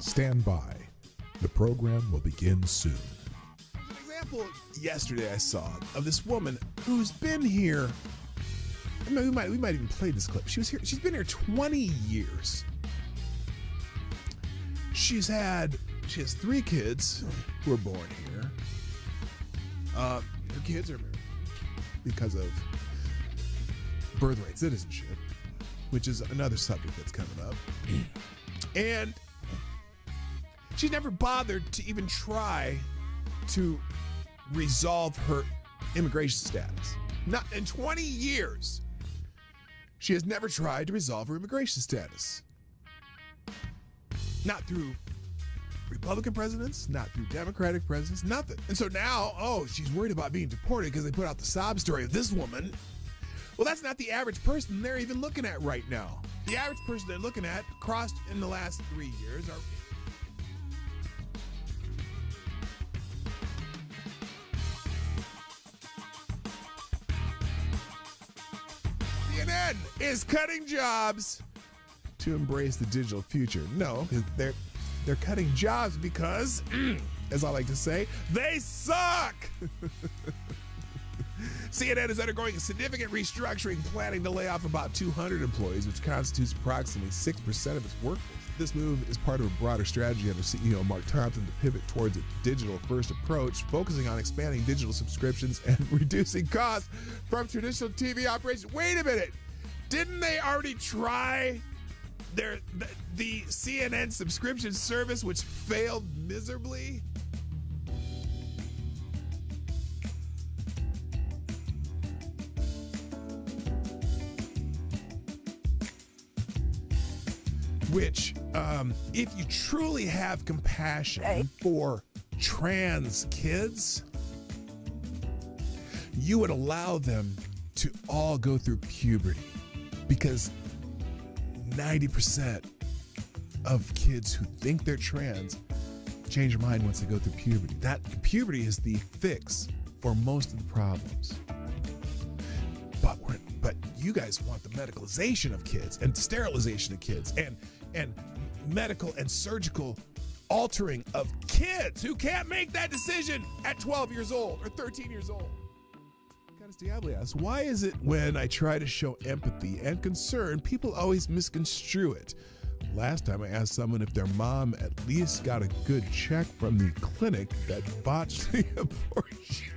Stand by. The program will begin soon. An example yesterday I saw of this woman who's been here. We might even play this clip. She's been here 20 years. She has 3 kids who were born here. Her kids are married because of birthright citizenship, which is another subject that's coming up. And she's never bothered to even try to resolve her immigration status. Not in 20 years. She has never tried to resolve her immigration status. Not through Republican presidents, not through Democratic presidents, nothing. And so now, she's worried about being deported because they put out the sob story of this woman. Well, that's not the average person they're even looking at right now. The average person they're looking at crossed in the last 3 years are... CNN is cutting jobs to embrace the digital future. No, they're cutting jobs because, as I like to say, they suck. CNN is undergoing a significant restructuring, planning to lay off about 200 employees, which constitutes approximately 6% of its workforce. This move is part of a broader strategy under CEO Mark Thompson to pivot towards a digital-first approach, focusing on expanding digital subscriptions and reducing costs from traditional TV operations. Wait a minute. Didn't they already try the CNN subscription service, which failed miserably? Which, if you truly have compassion for trans kids, you would allow them to all go through puberty, because 90% of kids who think they're trans change their mind once they go through puberty. That puberty is the fix for most of the problems. But you guys want the medicalization of kids and sterilization of kids and medical and surgical altering of kids who can't make that decision at 12 years old or 13 years old. Canis Diablo asks, why is it when I try to show empathy and concern, people always misconstrue it? Last time I asked someone if their mom at least got a good check from the clinic that botched the abortion.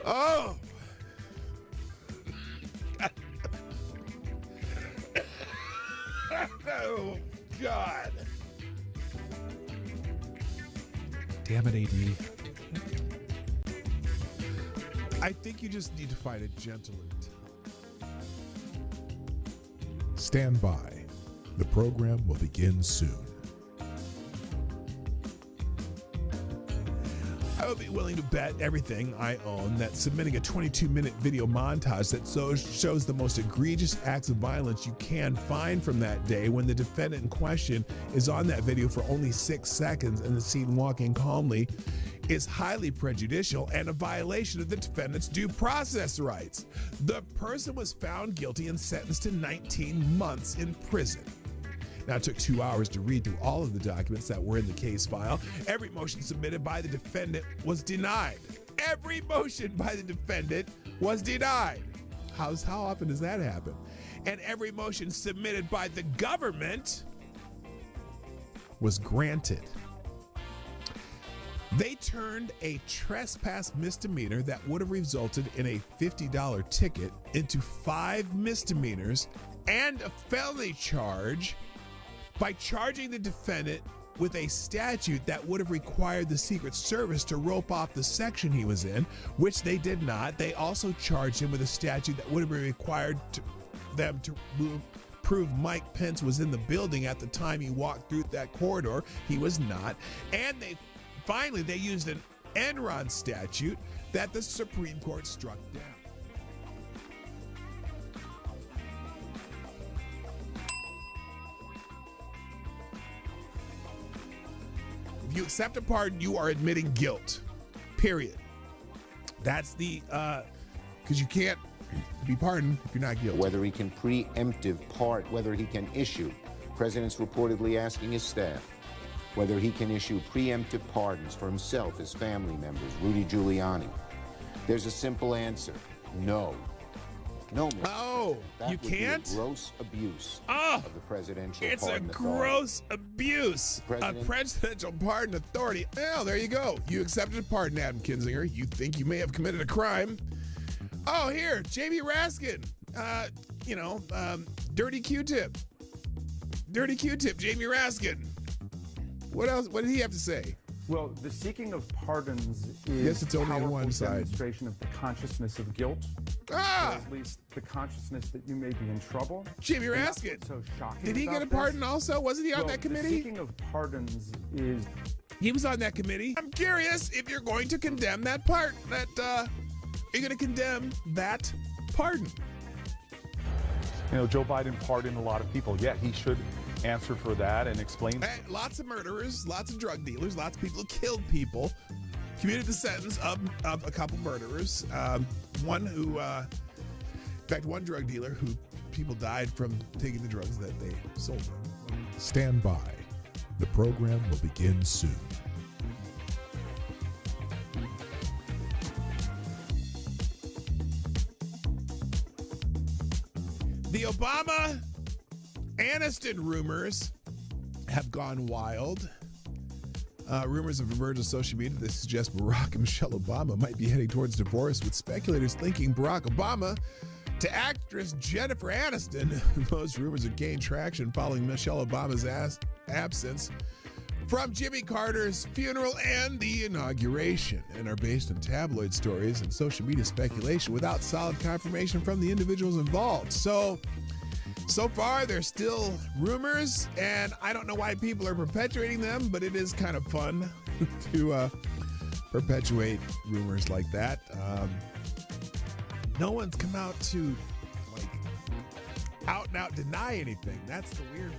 Oh! Oh, God. Damn it, AD. I think you just need to find a gentler tone. Stand by. The program will begin soon. I would be willing to bet everything I own that submitting a 22-minute video montage that shows the most egregious acts of violence you can find from that day, when the defendant in question is on that video for only 6 seconds and the scene walking calmly, is highly prejudicial and a violation of the defendant's due process rights. The person was found guilty and sentenced to 19 months in prison. Now, it took 2 hours to read through all of the documents that were in the case file. Every motion submitted by the defendant was denied. Every motion by the defendant was denied. How often does that happen? And every motion submitted by the government was granted. They turned a trespass misdemeanor that would have resulted in a $50 ticket into 5 misdemeanors and a felony charge by charging the defendant with a statute that would have required the Secret Service to rope off the section he was in, which they did not. They also charged him with a statute that would have required them to prove Mike Pence was in the building at the time he walked through that corridor. He was not. And finally, they used an Enron statute that the Supreme Court struck down. If you accept a pardon, you are admitting guilt, period. That's the, because you can't be pardoned if you're not guilty. Whether he can preemptive part, whether he can issue President's reportedly asking his staff whether he can issue preemptive pardons for himself, his family members, Rudy Giuliani. There's a simple answer: no. No, Mr. Oh, that you would can't? Be a gross abuse of the presidential it's pardon a authority. gross abuse President- of presidential pardon authority. Well, there you go. You accepted a pardon, Adam Kinzinger. You think you may have committed a crime. Oh, here, Jamie Raskin. Dirty Q-tip. Dirty Q-tip, Jamie Raskin. What else? What did he have to say? Well, the seeking of pardons is Yes, it's only on powerful one side. demonstration of the consciousness of guilt, or at least the consciousness that you may be in trouble. Jamie And that's Raskin. what's so shocking Did he get about a this. pardon also? Wasn't he on Well, that the committee? seeking of pardons is He was on that committee. I'm curious if you're going to condemn that part. You're going to condemn that pardon. Joe Biden pardoned a lot of people. Yeah, he should answer for that and explain. Lots of murderers, lots of drug dealers, lots of people who killed people, commuted the sentence of a couple murderers. One drug dealer who people died from taking the drugs that they sold them. Stand by. The program will begin soon. The Obama-Aniston rumors have gone wild. Rumors have emerged on social media that suggest Barack and Michelle Obama might be heading towards divorce, with speculators linking Barack Obama to actress Jennifer Aniston. Those rumors have gained traction following Michelle Obama's absence from Jimmy Carter's funeral and the inauguration, and are based on tabloid stories and social media speculation without solid confirmation from the individuals involved. So far, they're still rumors, and I don't know why people are perpetuating them, but it is kind of fun to perpetuate rumors like that. No one's come out to out and out deny anything. That's the weird.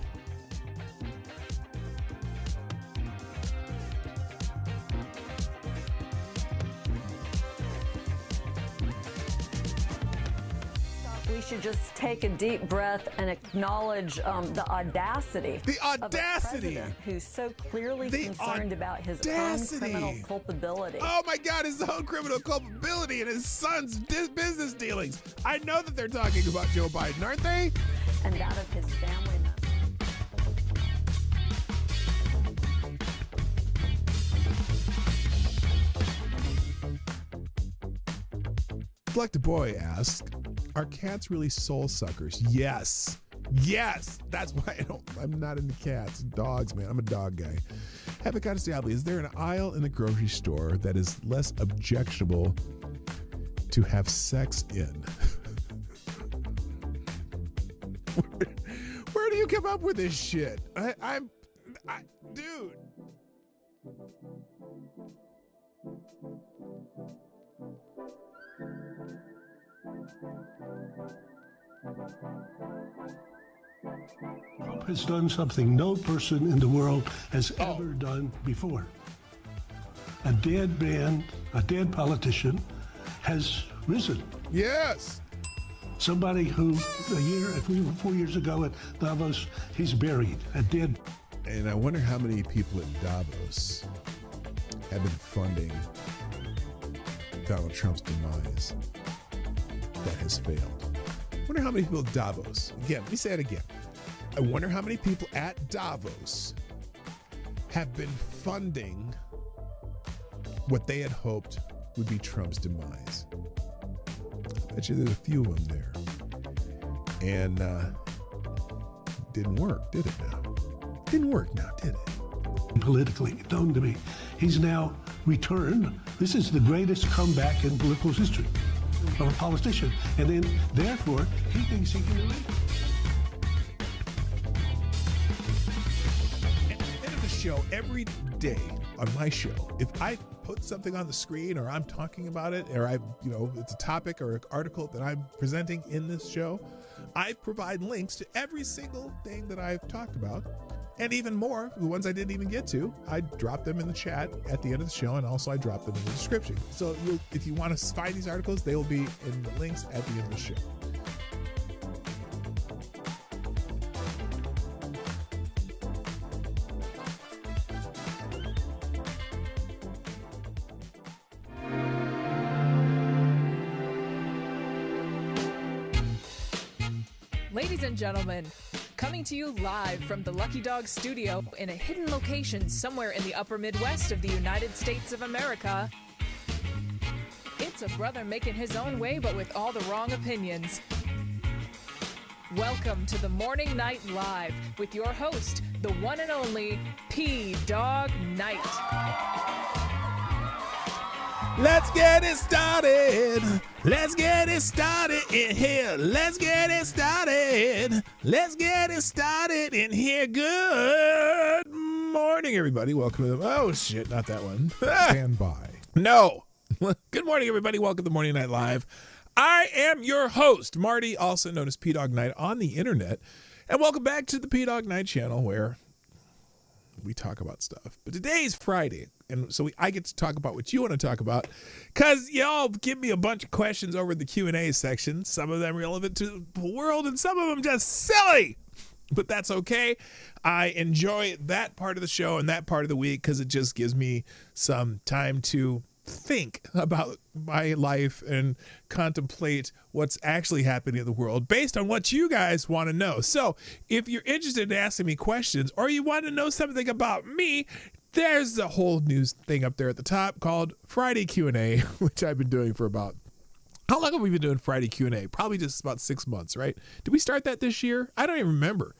We should just take a deep breath and acknowledge the audacity. The audacity! Of a president who's so clearly The concerned about his audacity! own criminal culpability. Oh my God, his own criminal culpability and his son's business dealings. I know that they're talking about Joe Biden, aren't they? And that of his family members. Like the boy asks, are cats really soul suckers? Yes. Yes. That's why I'm not into cats. Dogs, man. I'm a dog guy. Have Diablo, is there an aisle in the grocery store that is less objectionable to have sex in? Where do you come up with this shit? Dude. Trump has done something no person in the world has ever done before. A dead man, a dead politician, has risen. Yes. Somebody who 4 years ago at Davos, he's buried, a dead. And I wonder how many people at Davos have been funding Donald Trump's demise that has failed. I wonder how many people at Davos, again, let me say it again. I wonder how many people at Davos have been funding what they had hoped would be Trump's demise. I bet you there's a few of them there. And didn't work, did it now? Didn't work now, did it? Politically known to me. He's now returned. This is the greatest comeback in political history of a politician. And then, therefore, he thinks he can win. At the end of the show, every day on my show, if I put something on the screen or I'm talking about it, or it's a topic or an article that I'm presenting in this show, I provide links to every single thing that I've talked about. And even more, the ones I didn't even get to, I drop them in the chat at the end of the show, and also I drop them in the description. So if you want to find these articles, they will be in the links at the end of the show. Ladies and gentlemen, coming to you live from the Lucky Dog studio in a hidden location somewhere in the upper Midwest of the United States of America, it's a brother making his own way but with all the wrong opinions. Welcome to the Morning Night Live with your host, the one and only P-Dog Knight. Let's get it started. Let's get it started in here. Let's get it started. Let's get it started in here. Good morning, everybody. Welcome to the... Oh, shit, not that one. Stand by. No. Good morning, everybody. Welcome to Morning Night Live. I am your host, Marty, also known as P-Dog Knight on the internet. And welcome back to the P-Dog Knight channel where we talk about stuff. But today is Friday, and so I get to talk about what you want to talk about because y'all give me a bunch of questions over the Q&A section. Some of them relevant to the world and some of them just silly. But that's okay. I enjoy that part of the show and that part of the week because it just gives me some time to think about my life and contemplate what's actually happening in the world based on what you guys want to know. So if you're interested in asking me questions or you want to know something about me, there's a whole news thing up there at the top called Friday Q&A, which I've been doing for about... How long have we been doing Friday Q&A? Probably just about 6 months, right? Did we start that this year? I don't even remember.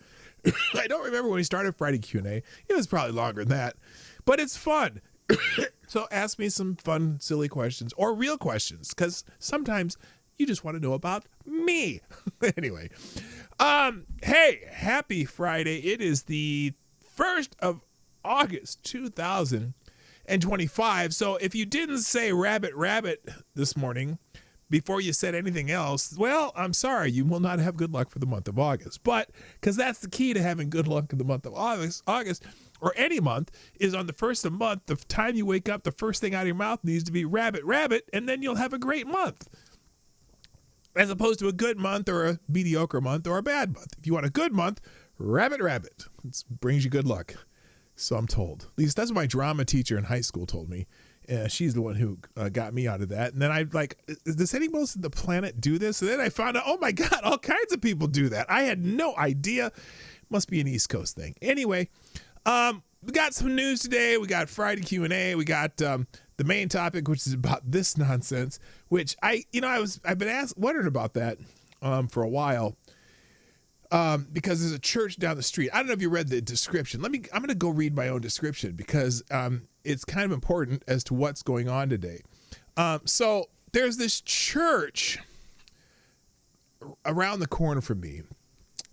I don't remember when we started Friday Q&A. It was probably longer than that, but it's fun. So ask me some fun, silly questions or real questions because sometimes you just want to know about me. Anyway, hey, happy Friday. It is the 1st of August, 2025. So if you didn't say rabbit, rabbit this morning before you said anything else, well, I'm sorry. You will not have good luck for the month of August. But because that's the key to having good luck in the month of August, or any month, is on the first of the month, the time you wake up, the first thing out of your mouth needs to be rabbit, rabbit, and then you'll have a great month. As opposed to a good month or a mediocre month or a bad month. If you want a good month, rabbit, rabbit. It brings you good luck. So I'm told. At least that's what my drama teacher in high school told me. She's the one who got me out of that. And then I'm like, does anyone else on the planet do this? And then I found out, oh my God, all kinds of people do that. I had no idea. Must be an East Coast thing. Anyway, we got some news today. We got Friday Q&A. We got the main topic, which is about this nonsense, which I've been wondering about that for a while because there's a church down the street. I don't know if you read the description. I'm going to go read my own description because it's kind of important as to what's going on today. So there's this church around the corner from me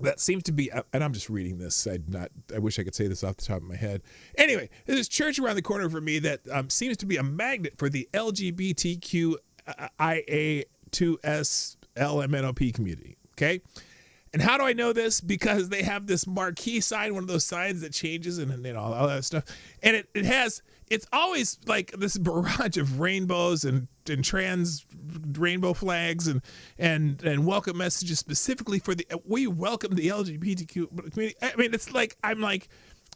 that seems to be, and I'm just reading this. I wish I could say this off the top of my head. Anyway, there's this church around the corner from me that seems to be a magnet for the LGBTQIA2SLMNOP community. Okay. And how do I know this? Because they have this marquee sign, one of those signs that changes and all that stuff. And it's always like this barrage of rainbows and trans rainbow flags and welcome messages specifically for we welcome the LGBTQ community. I mean, it's like,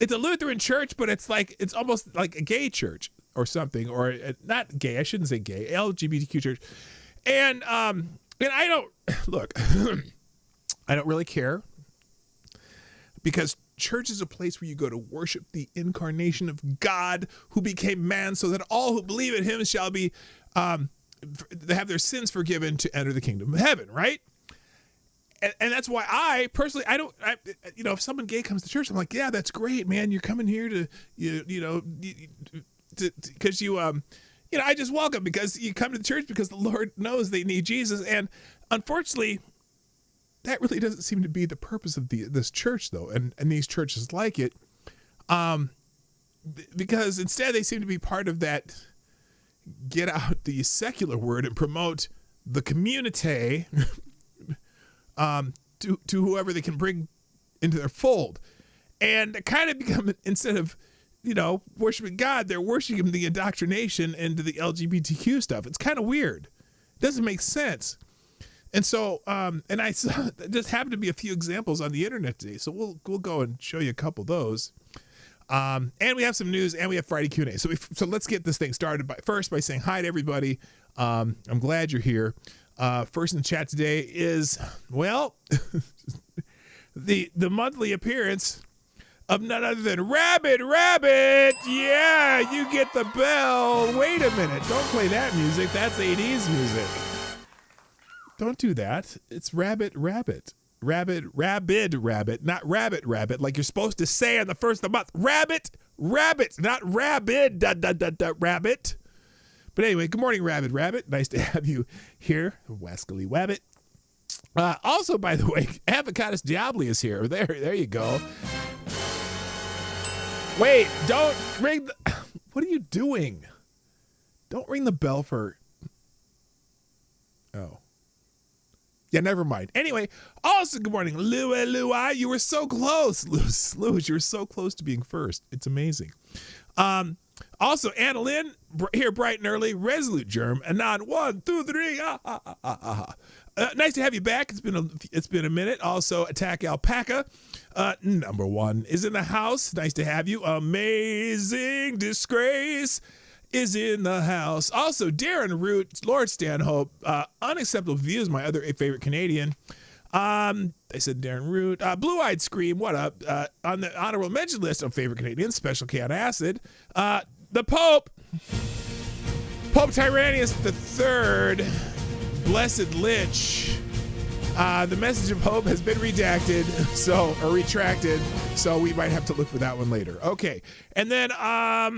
it's a Lutheran church, but it's almost like a gay church or something, or not gay. I shouldn't say gay, LGBTQ church. And I don't look, I don't really care because church is a place where you go to worship the incarnation of God who became man so that all who believe in him shall be, they have their sins forgiven to enter the kingdom of heaven, right? And that's why I personally, if someone gay comes to church, I'm like, yeah, that's great, man. You're coming here to, because I just welcome because you come to the church because the Lord knows they need Jesus. And unfortunately, that really doesn't seem to be the purpose of this church, though, and these churches like it, because instead they seem to be part of that get out the secular word and promote the community to whoever they can bring into their fold, and kind of become, instead of worshiping God, they're worshiping the indoctrination into the LGBTQ stuff. It's kind of weird. It doesn't make sense. And so, and I saw, just happened to be a few examples on the internet today. So we'll go and show you a couple of those. And we have some news and we have Friday Q&A. So let's get this thing started by saying hi to everybody. I'm glad you're here. First in the chat today is, well, the monthly appearance of none other than Rabbit. Yeah, you get the bell. Wait a minute. Don't play that music. That's 80s music. Don't do that. It's Rabbit. Not rabbit, like you're supposed to say on the first of the month. Rabbit, not rabid, rabbit. But anyway, good morning, Rabbit. Nice to have you here, Wascally Wabbit. Also, by the way, Avocatus Diabli is here. There you go. Wait, don't ring the... What are you doing? Don't ring the bell for... Oh. Yeah, never mind. Anyway, also, good morning, Louie. You were so close. Louie, you were so close to being first. It's amazing. Also, Anna Lynn, here bright and early. Resolute Germ, Anon, 1, 2, 3. Nice to have you back. It's been a minute. Also, Attack Alpaca, number 1 is in the house. Nice to have you. Amazing Disgrace is in the house. Also, Darren Root, Lord Stanhope, Unacceptable Views, my other favorite Canadian. I said Darren Root. Blue Eyed Scream, what up? On the honorable mention list of favorite Canadians, Special K on Acid. The Pope Tyrannius III, Blessed Lich. The message of hope has been retracted, so we might have to look for that one later. Okay, and then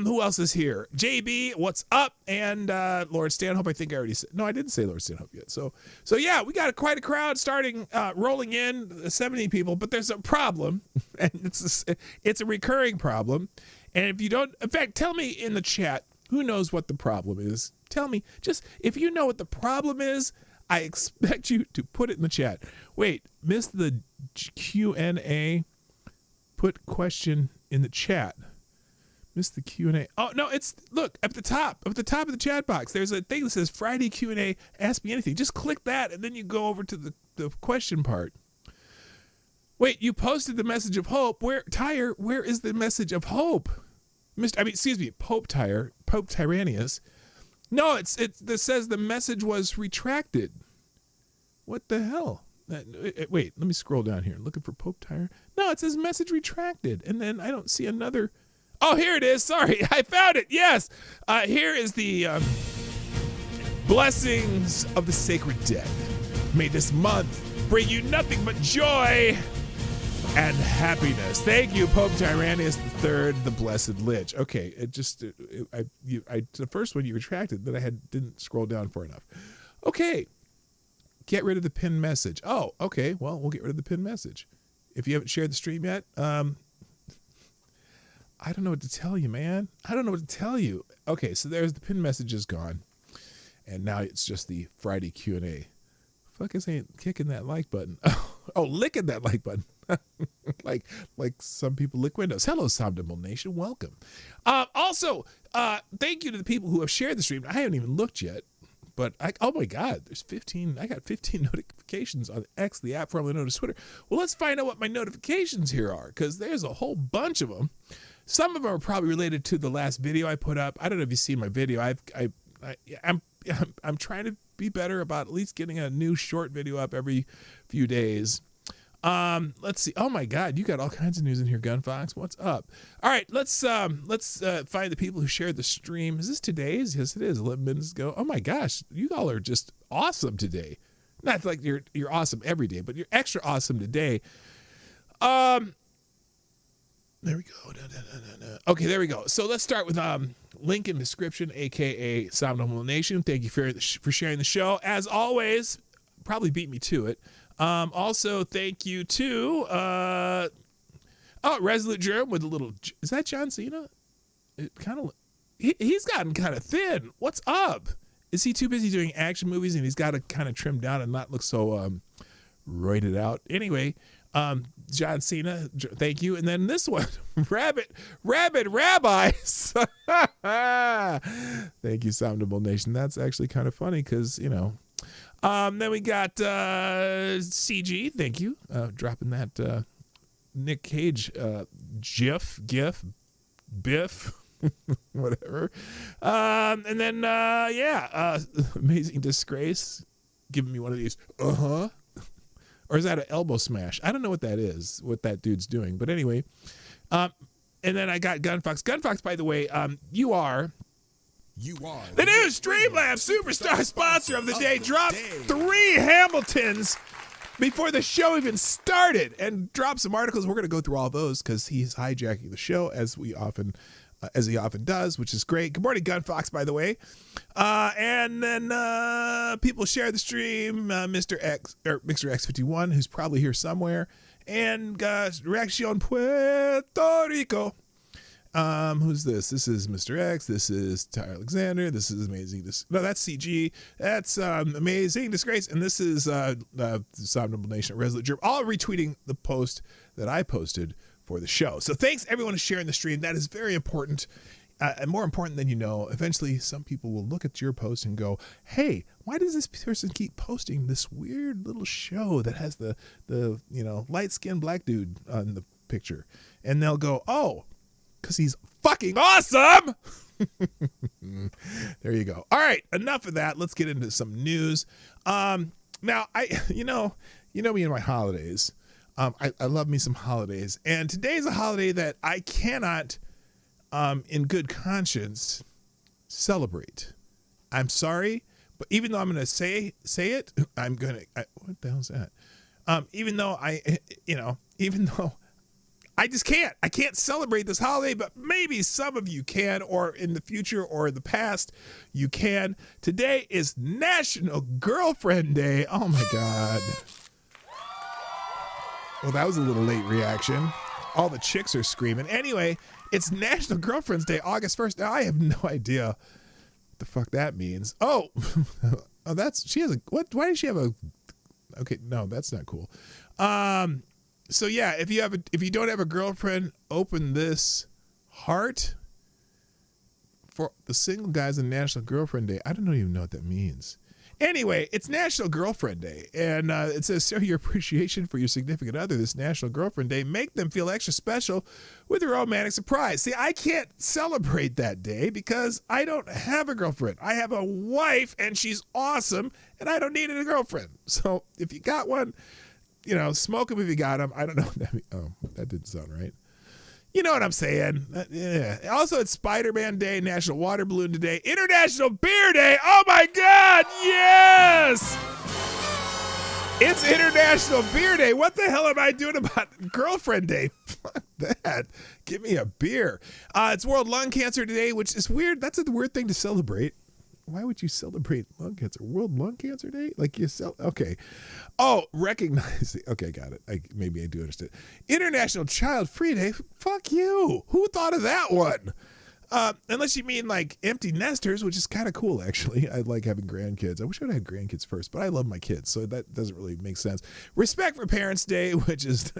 who else is here? JB, what's up? And Lord Stanhope. I think I already said. No, I didn't say Lord Stanhope yet. So yeah, we got quite a crowd starting rolling in, 70 people. But there's a problem, and it's a recurring problem. And if you don't, in fact, tell me in the chat who knows what the problem is. Tell me, just if you know what the problem is. I expect you to put it in the chat. Wait, missed the Q&A. Put question in the chat. Missed the Q&A. Oh, no, look, at the top of the chat box, there's a thing that says Friday Q&A, ask me anything. Just click that, and then you go over to the question part. Wait, you posted the message of hope. Where is the message of hope? Pope Tyrannius. No, it says the message was retracted. What the hell? Wait, let me scroll down here. Looking for Pope Tyre. No, it says message retracted. And then I don't see another. Oh, here it is. Sorry, I found it. Yes. Here is the blessings of the sacred dead. May this month bring you nothing but joy and happiness. Thank you, Pope Tyrannius III, the Blessed Lich. Okay, the first one you retracted, but I didn't scroll down far enough. Okay, get rid of the pinned message. Oh, okay, well, we'll get rid of the pinned message. If you haven't shared the stream yet, I don't know what to tell you, man. I don't know what to tell you. Okay, so there's the pinned message is gone, and now it's just the Friday Q&A. Fuck, I ain't kicking that like button. Oh, licking that like button. like some people lick windows. Hello, Somnambule Nation. Welcome. Also, thank you to the people who have shared the stream. I haven't even looked yet, but oh my God, there's 15. I got 15 notifications on X, the app formerly known as Twitter. Well, let's find out what my notifications here are, because there's a whole bunch of them. Some of them are probably related to the last video I put up. I don't know if you've seen my video. I'm trying to be better about at least getting a new short video up every few days. Let's see. Oh my God, you got all kinds of news in here, Gunfox. What's up? All right, let's find the people who shared the stream. Is this today's? Yes, it is. 11 minutes ago. Oh my gosh, you all are just awesome today. Not like you're awesome every day, but you're extra awesome today. There we go. Okay, there we go. So let's start with link in description, aka Somnambule Nation. Thank you for sharing the show. As always, probably beat me to it. Also, thank you to Resolute Germ with a little. Is that John Cena? It kind of. He's gotten kind of thin. What's up? Is he too busy doing action movies and he's got to kind of trim down and not look so roided out? Anyway, John Cena, thank you. And then this one, Rabbit Rabbis. Thank you, Somnambule Nation. That's actually kind of funny because, you know. Then we got CG, thank you, dropping that Nick Cage GIF, Biff, whatever. And then, Amazing Disgrace, giving me one of these, Or is that an elbow smash? I don't know what that is, what that dude's doing. But anyway, and then I got Gunfox. Gunfox, by the way, you are the new Streamlabs Superstar sponsor of the day. Dropped 3 Hamiltons before the show even started and dropped some articles. We're going to go through all those because he's hijacking the show as he often does, which is great. Good morning, Gunfox, by the way. And then people share the stream. Mr. X51, who's probably here somewhere, and Reaction Puerto Rico. Who's this? This is Mr. X. This is Ty Alexander. This is Amazing. No, that's CG. That's Amazing Disgrace. And this is Somnable Nation Resolute Germ. All retweeting the post that I posted for the show. So thanks everyone for sharing the stream. That is very important. And more important than you know, eventually some people will look at your post and go, hey, why does this person keep posting this weird little show that has the light-skinned black dude on the picture? And they'll go, oh, because he's fucking awesome. There you go. All right, enough of that. Let's get into some news. Now, you know me and my holidays. I love me some holidays, and today's a holiday that I cannot, in good conscience, celebrate. I'm sorry, but even though I'm going to say it, I'm going to. What the hell's that? Even though I just can't. I can't celebrate this holiday, but maybe some of you can, or in the future or the past, you can. Today is National Girlfriend Day. Oh my God. Well, that was a little late reaction. All the chicks are screaming. Anyway, it's National Girlfriend's Day, August 1st. Now, I have no idea what the fuck that means. Oh, she has a, what? Why does she have a, okay, no, that's not cool. So yeah, if you don't have a girlfriend, open this heart for the single guys in National Girlfriend Day. I don't even know what that means. Anyway, it's National Girlfriend Day, and it says show your appreciation for your significant other this National Girlfriend Day. Make them feel extra special with a romantic surprise. See, I can't celebrate that day because I don't have a girlfriend. I have a wife, and she's awesome, and I don't need a girlfriend. So if you got one, smoke them if you got them. I don't know what that means. Oh, that didn't sound right. You know what I'm saying. Yeah. Also, it's Spider-Man Day, National Water Balloon Day, International Beer Day. Oh, my God. Yes. It's International Beer Day. What the hell am I doing about Girlfriend Day? Fuck that. Give me a beer. It's World Lung Cancer Day, which is weird. That's a weird thing to celebrate. Why would you celebrate lung cancer? World Lung Cancer Day? Like okay. Oh, recognize. Okay, got it. Maybe I do understand. International Child Free Day. Fuck you. Who thought of that one? Unless you mean like empty nesters, which is kind of cool, actually. I like having grandkids. I wish I would have had grandkids first, but I love my kids, so that doesn't really make sense. Respect for Parents Day, which is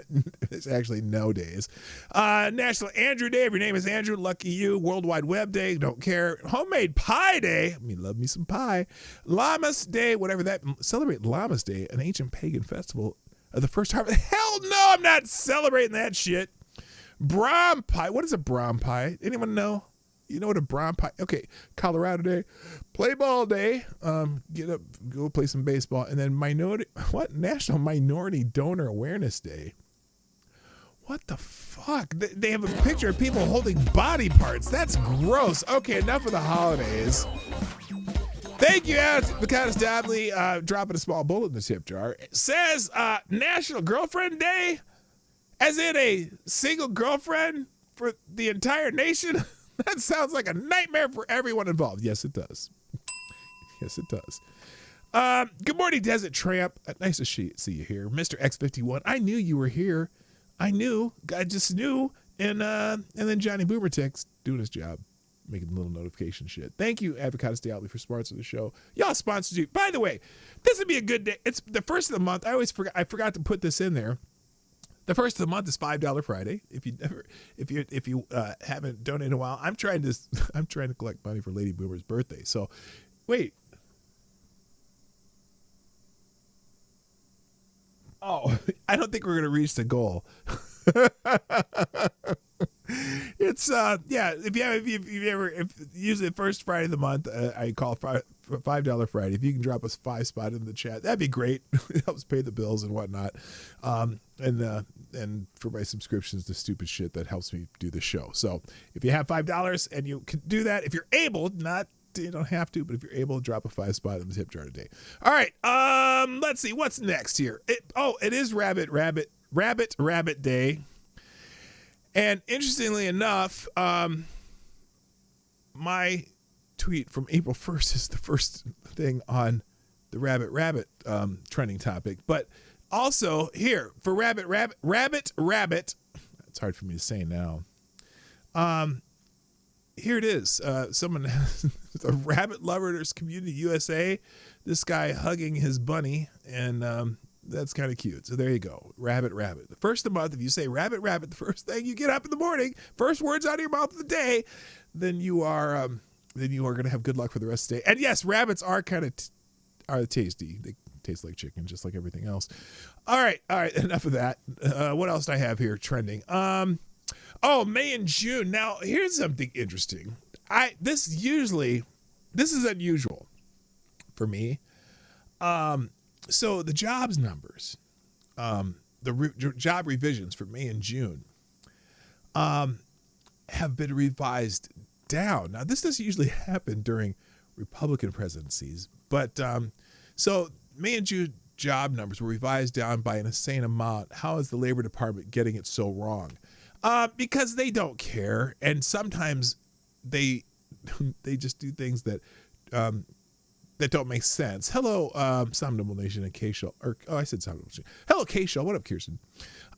it's actually no days. National Andrew Day. If your name is Andrew, lucky you. World Wide Web Day. Don't care. Homemade Pie Day. I mean, love me some pie. Lammas Day, whatever that. Celebrate Lammas Day, an ancient pagan festival of the first harvest. Hell no, I'm not celebrating that shit. Brahm pie. What is a Brahm pie? Anyone know? You know what a Brahm pie? Okay, Colorado Day, play ball day. Get up, go play some baseball, and then National Minority Donor Awareness Day. What the fuck? They have a picture of people holding body parts. That's gross. Okay, enough of the holidays. Thank you, Avocados Dabley, dropping a small bullet in the tip jar. It says National Girlfriend Day, as in a single girlfriend for the entire nation. That sounds like a nightmare for everyone involved. Yes, it does. Yes, it does. Good morning, Desert Tramp. Nice to see you here. Mr. X51, I knew you were here. I just knew. And then Johnny Boomer Text doing his job, making a little notification shit. Thank you, Avocados Daily, for sponsoring the show. Y'all sponsors you. By the way, this would be a good day. It's the first of the month. I forgot to put this in there. The first of the month is $5 Friday. If you haven't donated in a while, I'm trying to collect money for Lady Boomer's birthday. So, wait. Oh, I don't think we're gonna reach the goal. It's If you use the first Friday of the month, I call $5 Friday. If you can drop us 5 spot in the chat, that'd be great. It helps pay the bills and whatnot. And for my subscriptions to stupid shit that helps me do the show. So if you have $5 and you can do that, if you're able, not you don't have to, but if you're able to drop a 5 spot in the tip jar today. All right. Let's see what's next here. It is Rabbit Day. And interestingly enough, my tweet from April 1st is the first thing on the Rabbit trending topic. But also here for Rabbit, it's hard for me to say now. Here it is. Someone has a Rabbit Lovers Community USA. This guy hugging his bunny, and that's kind of cute. So there you go. Rabbit. The first of the month, if you say Rabbit, the first thing you get up in the morning, first words out of your mouth of the day, then you are going to have good luck for the rest of the day. And yes, rabbits are kind of are tasty. They taste like chicken, just like everything else. All right. Enough of that. What else do I have here trending? May and June. Now, here's something interesting. This is unusual for me. So the jobs numbers, the job revisions for May and June, have been revised down. Now, this doesn't usually happen during Republican presidencies, but so May and June job numbers were revised down by an insane amount. How is the Labor Department getting it so wrong? Because they don't care, and sometimes they just do things that don't make sense. Hello, Sound Nimble Nation and K-Shell. I said Sound Nimble Nation. Hello, K-Shell. What up, Kirsten?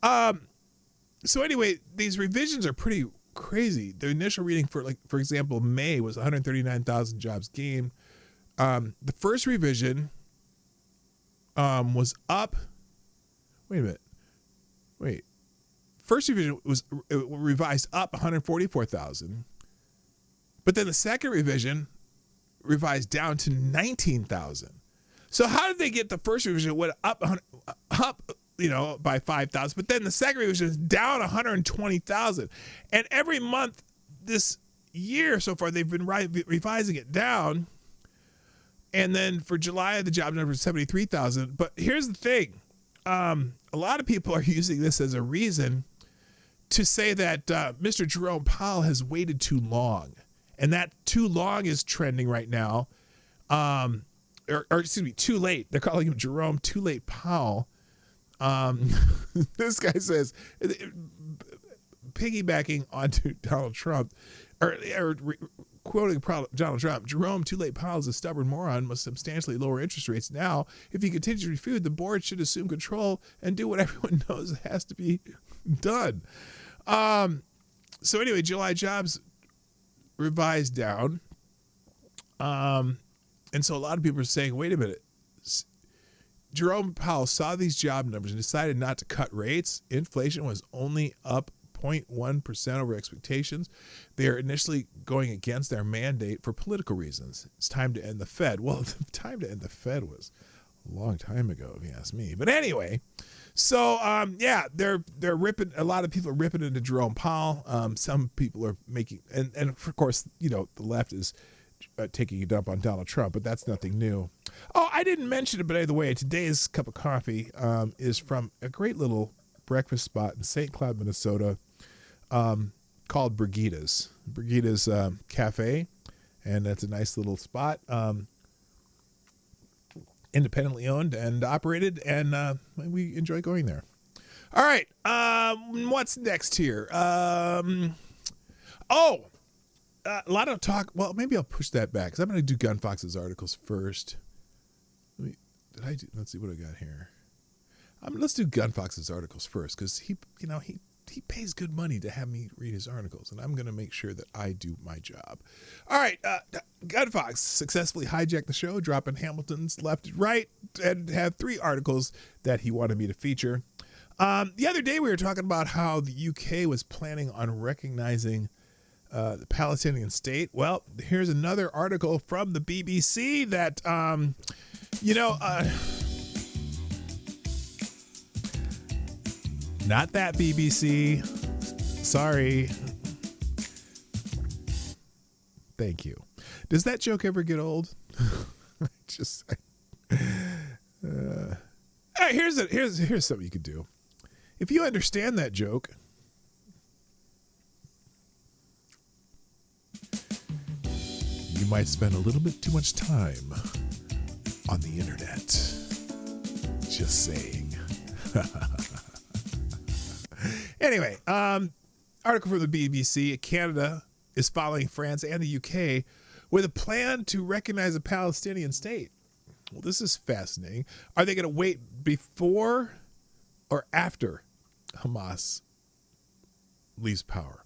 So anyway, these revisions are pretty crazy. The initial reading for example, May was 139,000 jobs gained. The first revision was up. Wait a minute. First revision was revised up 144,000. But then the second revision revised down to 19,000. So how did they get the first revision went up by 5,000, but then the second revision is down 120,000. And every month this year so far they've been revising it down. And then for July the job number is 73,000. But here's the thing. A lot of people are using this as a reason to say that Mr. Jerome Powell has waited too long. And that too long is trending right now. Or excuse me, too late. They're calling him Jerome Too Late Powell. This guy says, piggybacking onto Donald Trump, or quoting Donald Trump, Jerome Too Late Powell is a stubborn moron, must substantially lower interest rates now. If he continues to refuse, the board should assume control and do what everyone knows has to be done. So anyway, July jobs revised down. And so a lot of people are saying, wait a minute, Jerome Powell saw these job numbers and decided not to cut rates. Inflation was only up 0.1% over expectations. They are initially going against their mandate for political reasons. It's time to end the Fed. Well, the time to end the Fed was a long time ago, if you ask me. But anyway, so they're ripping. A lot of people are ripping into Jerome Powell. Some people are making, and of course, the left is taking a dump on Donald Trump, but that's nothing new. Oh, I didn't mention it, but by the way, today's cup of coffee is from a great little breakfast spot in St. Cloud, Minnesota, called Brigida's Cafe, and that's a nice little spot, independently owned and operated, and we enjoy going there. All right, what's next here? A lot of talk. Well, maybe I'll push that back because I'm going to do Gun Fox's articles first. Let's see what I got here. Let's do Gun Fox's articles first because he pays good money to have me read his articles, and I'm going to make sure that I do my job. All right, Gun Fox successfully hijacked the show, dropping Hamilton's left and right, and have 3 articles that he wanted me to feature. The other day we were talking about how the UK was planning on recognizing the Palestinian state. Well, here's another article from the BBC that, not that BBC. Sorry. Thank you. Does that joke ever get old? just here's something you could do. If you understand that joke, you might spend a little bit too much time on the internet. Just saying. Anyway, article from the BBC. Canada is following France and the UK with a plan to recognize a Palestinian state. Well, this is fascinating. Are they going to wait before or after Hamas leaves power?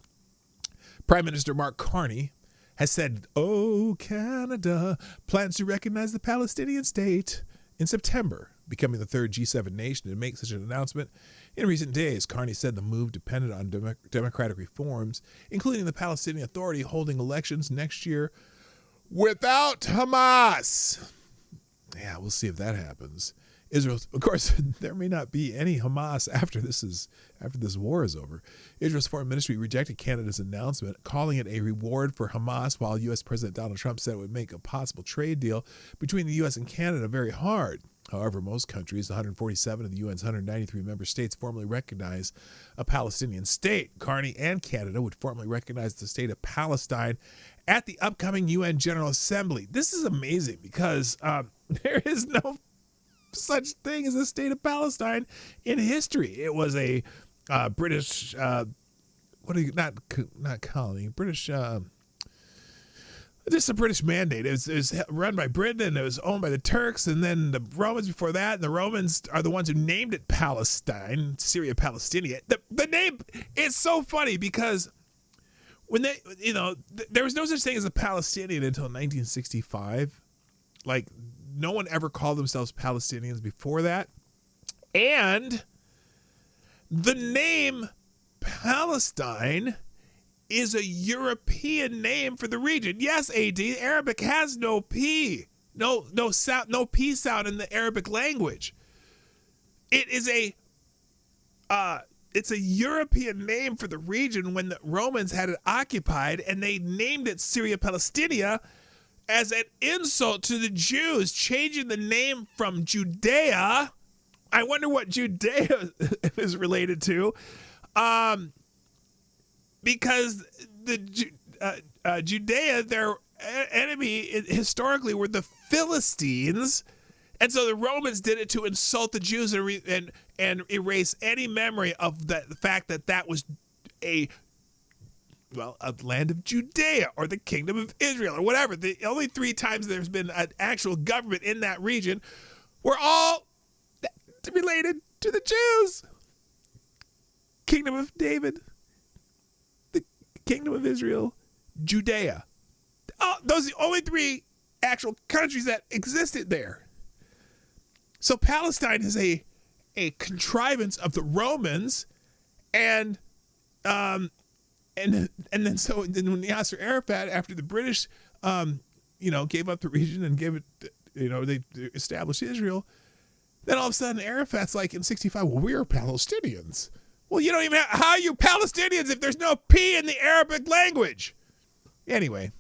Prime Minister Mark Carney has said, "Oh, Canada plans to recognize the Palestinian state in September, becoming the third G7 nation to make such an announcement in recent days." Carney said the move depended on democratic reforms, including the Palestinian Authority holding elections next year without Hamas. Yeah, we'll see if that happens. Israel, of course, there may not be any Hamas after this war is over. Israel's foreign ministry rejected Canada's announcement, calling it a reward for Hamas, while U.S. President Donald Trump said it would make a possible trade deal between the U.S. and Canada very hard. However, most countries, 147 of the UN's 193 member states, formally recognize a Palestinian state. Carney and Canada would formally recognize the state of Palestine at the upcoming UN General Assembly. This is amazing because there is no such thing as a state of Palestine in history. It was a British, not colony, British, just a British mandate. It was run by Britain, and it was owned by the Turks, and then the Romans before that. And the Romans are the ones who named it Palestine, Syria Palestinia. The name is so funny because when they, there was no such thing as a Palestinian until 1965. Like, no one ever called themselves Palestinians before that. And the name Palestine is a European name for the region. Yes, AD, Arabic has no P. No sound, no P sound in the Arabic language. It is it's a European name for the region when the Romans had it occupied, and they named it Syria Palestinia as an insult to the Jews, changing the name from Judea. I wonder what Judea is related to, because the Judea, their enemy historically were the Philistines, and so the Romans did it to insult the Jews and erase any memory of the fact that was a land of Judea or the kingdom of Israel or whatever. The only 3 times there's been an actual government in that region were all related to the Jews. Kingdom of David, the kingdom of Israel, Judea. Those are the only 3 actual countries that existed there. So Palestine is a contrivance of the Romans, and then when Yasser Arafat, after the British, gave up the region and gave it, they established Israel, then all of a sudden Arafat's like in 65, well, we're Palestinians. Well, you don't even how are you Palestinians if there's no P in the Arabic language? Anyway,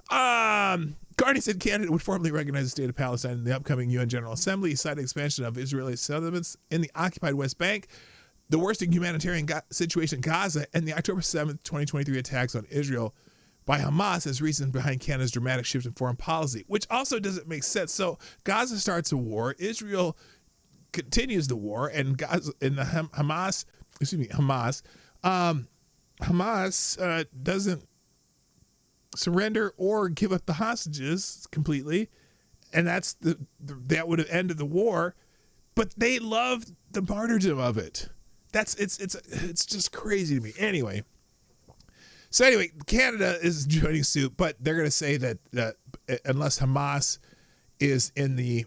Carney said Canada would formally recognize the state of Palestine in the upcoming UN General Assembly. He cited expansion of Israeli settlements in the occupied West Bank, the worsening humanitarian situation in Gaza, and the October 7th, 2023 attacks on Israel by Hamas as reasons behind Canada's dramatic shift in foreign policy, which also doesn't make sense. So Gaza starts a war, Israel continues the war, and Gaza and the Hamas doesn't surrender or give up the hostages completely, and that would have ended the war. But they love the martyrdom of it. It's just crazy to me. Anyway, Canada is joining suit, but they're going to say that unless Hamas is in the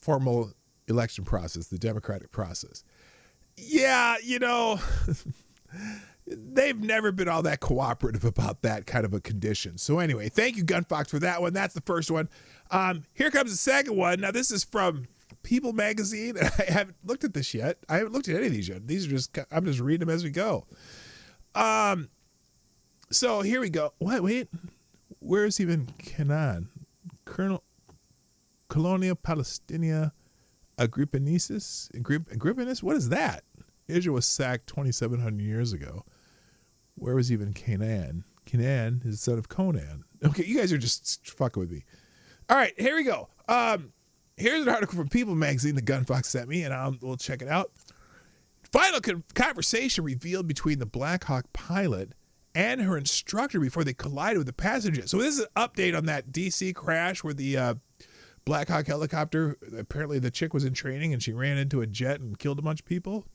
formal election process, the democratic process, they've never been all that cooperative about that kind of a condition. So anyway, thank you, Gunfox, for that one. That's the first one. Here comes the second one. Now, this is from People Magazine. I haven't looked at this yet. I haven't looked at any of these yet. I'm just reading them as we go. So here we go. Wait, where is even Kenan? Colonia Palestina Agrippanesis? What is that? Israel was sacked 2,700 years ago. Where was even Canaan? Canaan is the son of Conan. Okay, you guys are just fucking with me. All right, here we go. Here's an article from People magazine that Gunfox sent me, and we'll check it out. Final conversation revealed between the Black Hawk pilot and her instructor before they collided with the passenger. So this is an update on that DC crash where the Black Hawk helicopter, apparently the chick was in training and she ran into a jet and killed a bunch of people.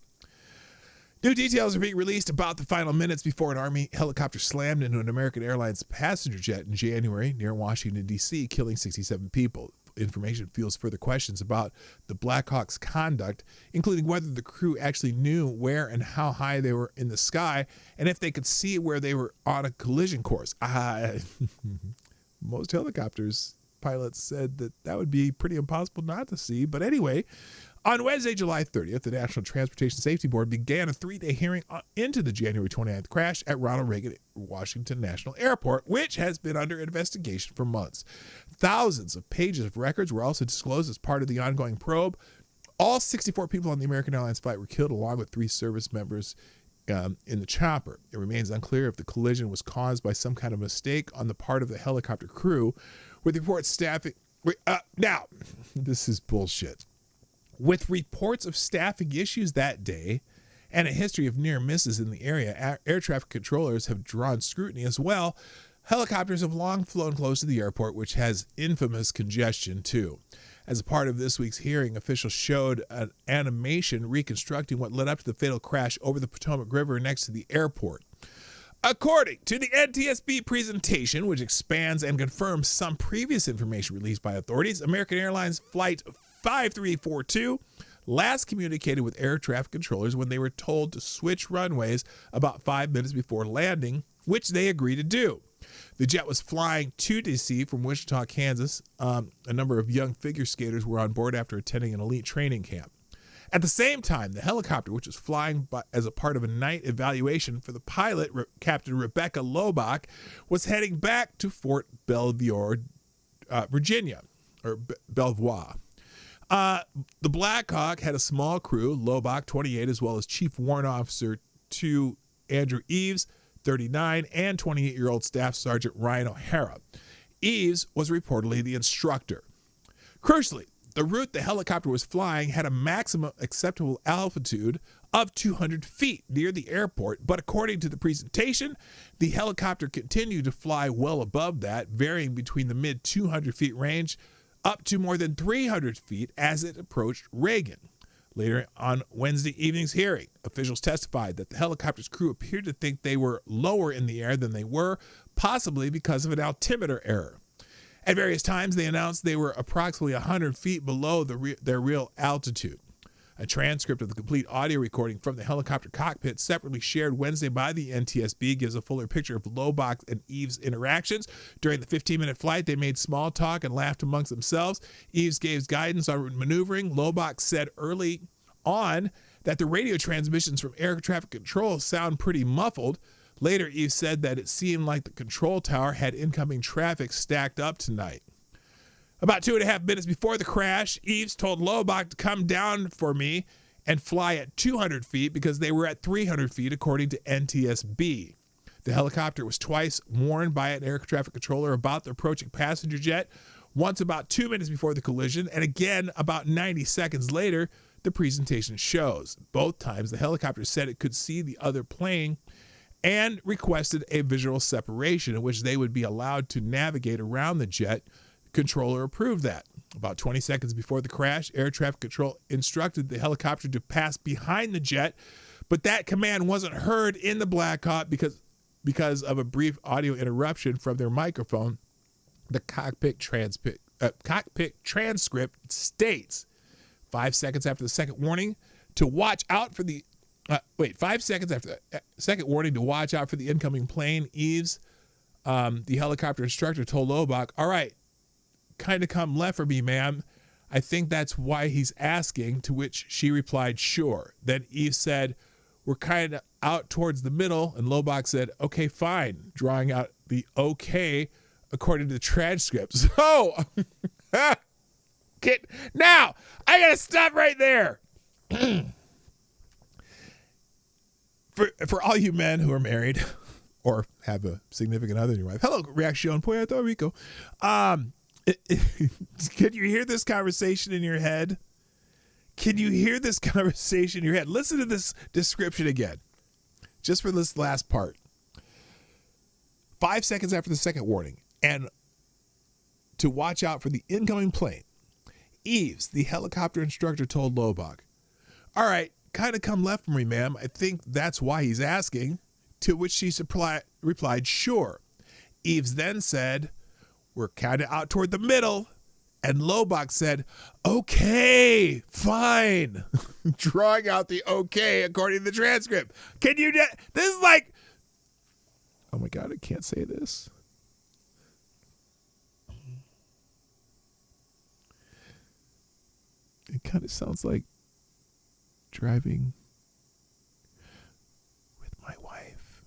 New details are being released about the final minutes before an Army helicopter slammed into an American Airlines passenger jet in January near Washington, D.C., killing 67 people. Information fuels further questions about the Black Hawk's conduct, including whether the crew actually knew where and how high they were in the sky, and if they could see where they were on a collision course. Most helicopters pilots said that would be pretty impossible not to see. But anyway, on Wednesday, July 30th, the National Transportation Safety Board began a 3-day hearing into the January 29th crash at Ronald Reagan Washington National Airport, which has been under investigation for months. Thousands of pages of records were also disclosed as part of the ongoing probe. All 64 people on the American Airlines flight were killed, along with 3 service members in the chopper. It remains unclear if the collision was caused by some kind of mistake on the part of the helicopter crew, with reports staffing... now, this is bullshit. With reports of staffing issues that day and a history of near misses in the area, air traffic controllers have drawn scrutiny as well. Helicopters have long flown close to the airport, which has infamous congestion too. As a part of this week's hearing, officials showed an animation reconstructing what led up to the fatal crash over the Potomac River next to the airport. According to the NTSB presentation, which expands and confirms some previous information released by authorities, American Airlines Flight 5342 last communicated with air traffic controllers when they were told to switch runways about 5 minutes before landing, which they agreed to do. The jet was flying to D.C. from Wichita, Kansas. A number of young figure skaters were on board after attending an elite training camp. At the same time, the helicopter, which was flying as a part of a night evaluation for the pilot, Captain Rebecca Lobach, was heading back to Fort Belvoir, Virginia, or Belvoir. The Black Hawk had a small crew, Lobach, 28, as well as Chief Warrant Officer 2 Andrew Eves, 39, and 28-year-old Staff Sergeant Ryan O'Hara. Eves was reportedly the instructor. Crucially, the route the helicopter was flying had a maximum acceptable altitude of 200 feet near the airport, but according to the presentation, the helicopter continued to fly well above that, varying between the mid-200 feet range up to more than 300 feet as it approached Reagan. Later on Wednesday evening's hearing, officials testified that the helicopter's crew appeared to think they were lower in the air than they were, possibly because of an altimeter error. At various times, they announced they were approximately 100 feet below their real altitude. A transcript of the complete audio recording from the helicopter cockpit, separately shared Wednesday by the NTSB, gives a fuller picture of Lobach and Eves' interactions. During the 15-minute flight, they made small talk and laughed amongst themselves. Eves gave guidance on maneuvering. Lobach said early on that the radio transmissions from air traffic control sound pretty muffled. Later, Eves said that it seemed like the control tower had incoming traffic stacked up tonight. About 2.5 minutes before the crash, Eves told Lobach to come down for me and fly at 200 feet because they were at 300 feet, according to NTSB. The helicopter was twice warned by an air traffic controller about the approaching passenger jet, once about 2 minutes before the collision, and again about 90 seconds later, the presentation shows. Both times, the helicopter said it could see the other plane and requested a visual separation in which they would be allowed to navigate around the jet. Controller approved that. About 20 seconds before the crash, air traffic control instructed the helicopter to pass behind the jet, but that command wasn't heard in the Black Hawk because of a brief audio interruption from their microphone. The cockpit transcript states 5 seconds after the second warning to watch out for the 5 seconds after the second warning to watch out for the incoming plane. Eves, the helicopter instructor, told Lobach, "All right, kind of come left for me, ma'am. I think that's why he's asking," to which she replied, "Sure." Then Eves said, "We're kind of out towards the middle," and Lobach said, "Okay, fine," drawing out the okay according to the transcript. So, now, I got to stop right there. For all you men who are married or have a significant other in your life, hello, Reaction Puerto Rico. Can you hear this conversation in your head? Can you hear this conversation in your head? Listen to this description again, just for this last part. 5 seconds after the second warning, and to watch out for the incoming plane, Eves, the helicopter instructor, told Lobach, "All right, kind of come left for me, ma'am. I think that's why he's asking." To which she replied, "Sure." Eves then said, "We're kind of out toward the middle." And Lobach said, "Okay, fine." Drawing out the okay according to the transcript. Can you, this is like, oh my God, I can't say this. It kind of sounds like driving with my wife.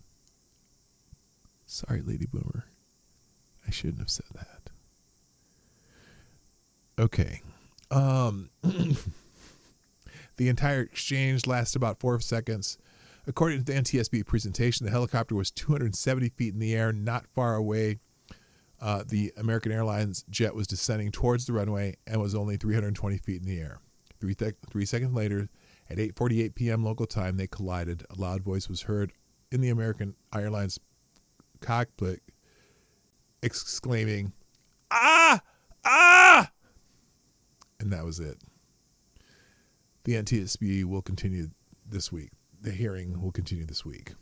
Sorry, Lady Boomer. I shouldn't have said that. Okay. The entire exchange lasted about 4 seconds. According to the NTSB presentation, the helicopter was 270 feet in the air, not far away. The American Airlines jet was descending towards the runway and was only 320 feet in the air. 3 seconds later, at 8:48 p.m. local time, they collided. A loud voice was heard in the American Airlines cockpit exclaiming, "Ah! Ah!" And that was it. The NTSB will continue this week. The hearing will continue this week.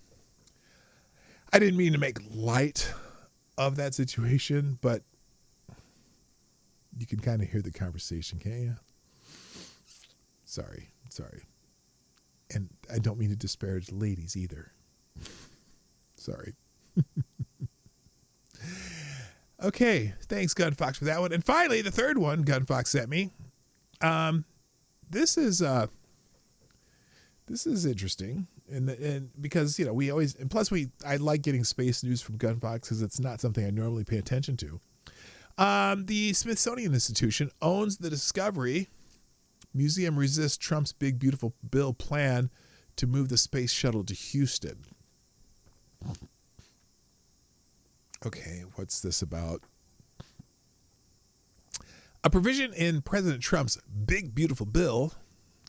I didn't mean to make light of that situation, but you can kind of hear the conversation, can't you? Sorry. And I don't mean to disparage ladies either. Sorry. Okay, thanks, Gunfox, for that one. And finally, the third one Gunfox sent me. This is interesting, and because we always, and plus I like getting space news from Gunfox because it's not something I normally pay attention to. The Smithsonian Institution owns the Discovery Museum resists Trump's big beautiful bill plan to move the space shuttle to Houston. Okay, what's this about? A provision in President Trump's big beautiful bill.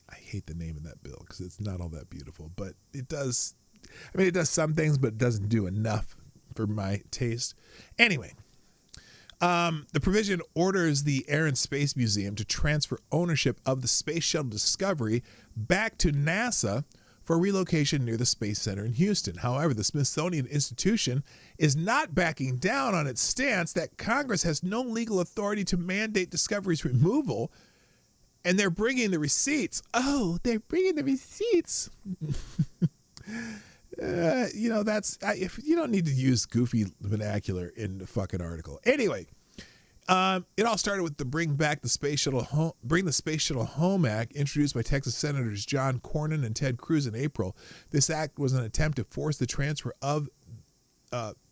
I hate the name of that bill because it's not all that beautiful, but it does. I mean, it does some things, but it doesn't do enough for my taste. Anyway, the provision orders the Air and Space Museum to transfer ownership of the Space Shuttle Discovery back to NASA for relocation near the Space Center in Houston. However, the Smithsonian Institution is not backing down on its stance that Congress has no legal authority to mandate Discovery's removal, and they're bringing the receipts. Oh, they're bringing the receipts. If you don't need to use goofy vernacular in the fucking article. Anyway, it all started with the Bring the Space Shuttle Home Act, introduced by Texas Senators John Cornyn and Ted Cruz in April. This act was an attempt to force the transfer of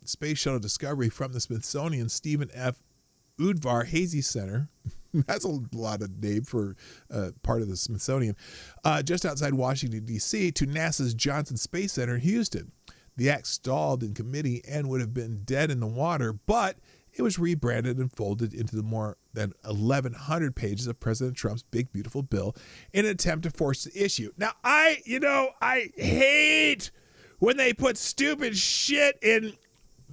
Space Shuttle Discovery from the Smithsonian Stephen F. Udvar Hazy Center. That's a lot of name for part of the Smithsonian, just outside Washington, D.C., to NASA's Johnson Space Center in Houston. The act stalled in committee and would have been dead in the water, but it was rebranded and folded into the more than 1,100 pages of President Trump's big, beautiful bill in an attempt to force the issue. Now, I hate when they put stupid shit in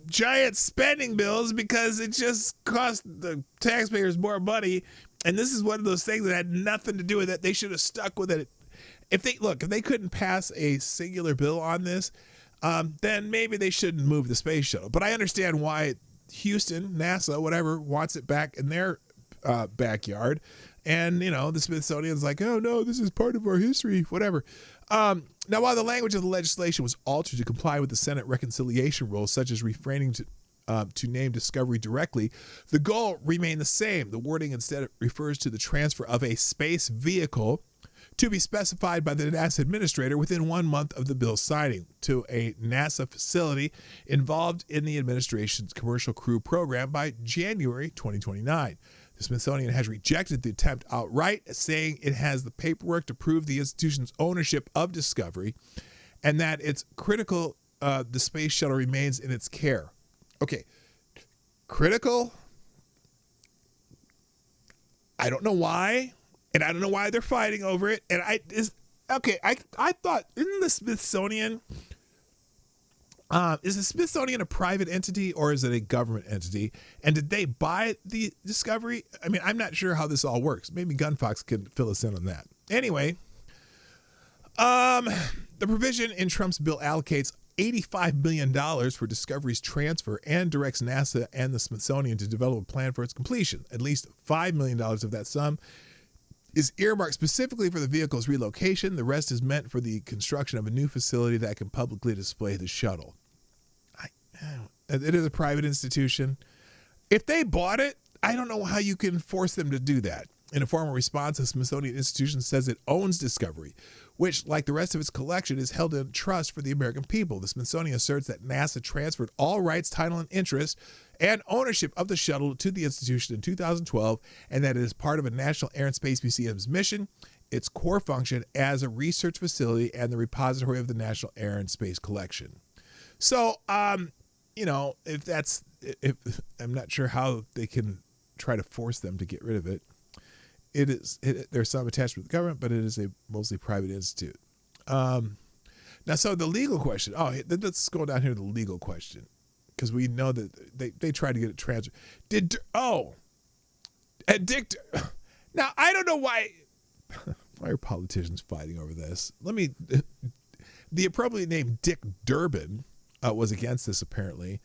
giant spending bills because it just cost the taxpayers more money. And this is one of those things that had nothing to do with it. They should have stuck with it. If they couldn't pass a singular bill on this, then maybe they shouldn't move the space shuttle. But I understand why Houston, NASA, whatever, wants it back in their backyard. And, the Smithsonian's like, oh, no, this is part of our history, whatever. Now, while the language of the legislation was altered to comply with the Senate reconciliation rules, such as refraining to name Discovery directly, the goal remained the same. The wording instead refers to the transfer of a space vehicle to be specified by the NASA administrator within 1 month of the bill signing to a NASA facility involved in the administration's Commercial Crew program by January 2029. The Smithsonian has rejected the attempt outright, saying it has the paperwork to prove the institution's ownership of Discovery and that it's critical the space shuttle remains in its care. Okay, critical? I don't know why, and I don't know why they're fighting over it. And I thought, isn't the Smithsonian, is the Smithsonian a private entity or is it a government entity? And did they buy the Discovery? I mean, I'm not sure how this all works. Maybe Gunfox can fill us in on that. Anyway, the provision in Trump's bill allocates $85 million for Discovery's transfer and directs NASA and the Smithsonian to develop a plan for its completion. At least $5 million of that sum is earmarked specifically for the vehicle's relocation. The rest is meant for the construction of a new facility that can publicly display the shuttle. It is a private institution. If they bought it, I don't know how you can force them to do that. In a formal response, the Smithsonian Institution says it owns Discovery, which, like the rest of its collection, is held in trust for the American people. The Smithsonian asserts that NASA transferred all rights, title, and interest and ownership of the shuttle to the institution in 2012, and that it is part of a National Air and Space Museum's mission, its core function as a research facility, and the repository of the National Air and Space Collection. So, if I'm not sure how they can try to force them to get rid of it. There's some attachment with the government, but it is a mostly private institute. Now, so the legal question. Oh, let's go down here to the legal question, because we know that they tried to get it transferred. Now, I don't know why are politicians fighting over this. The appropriate name Dick Durbin was against this apparently.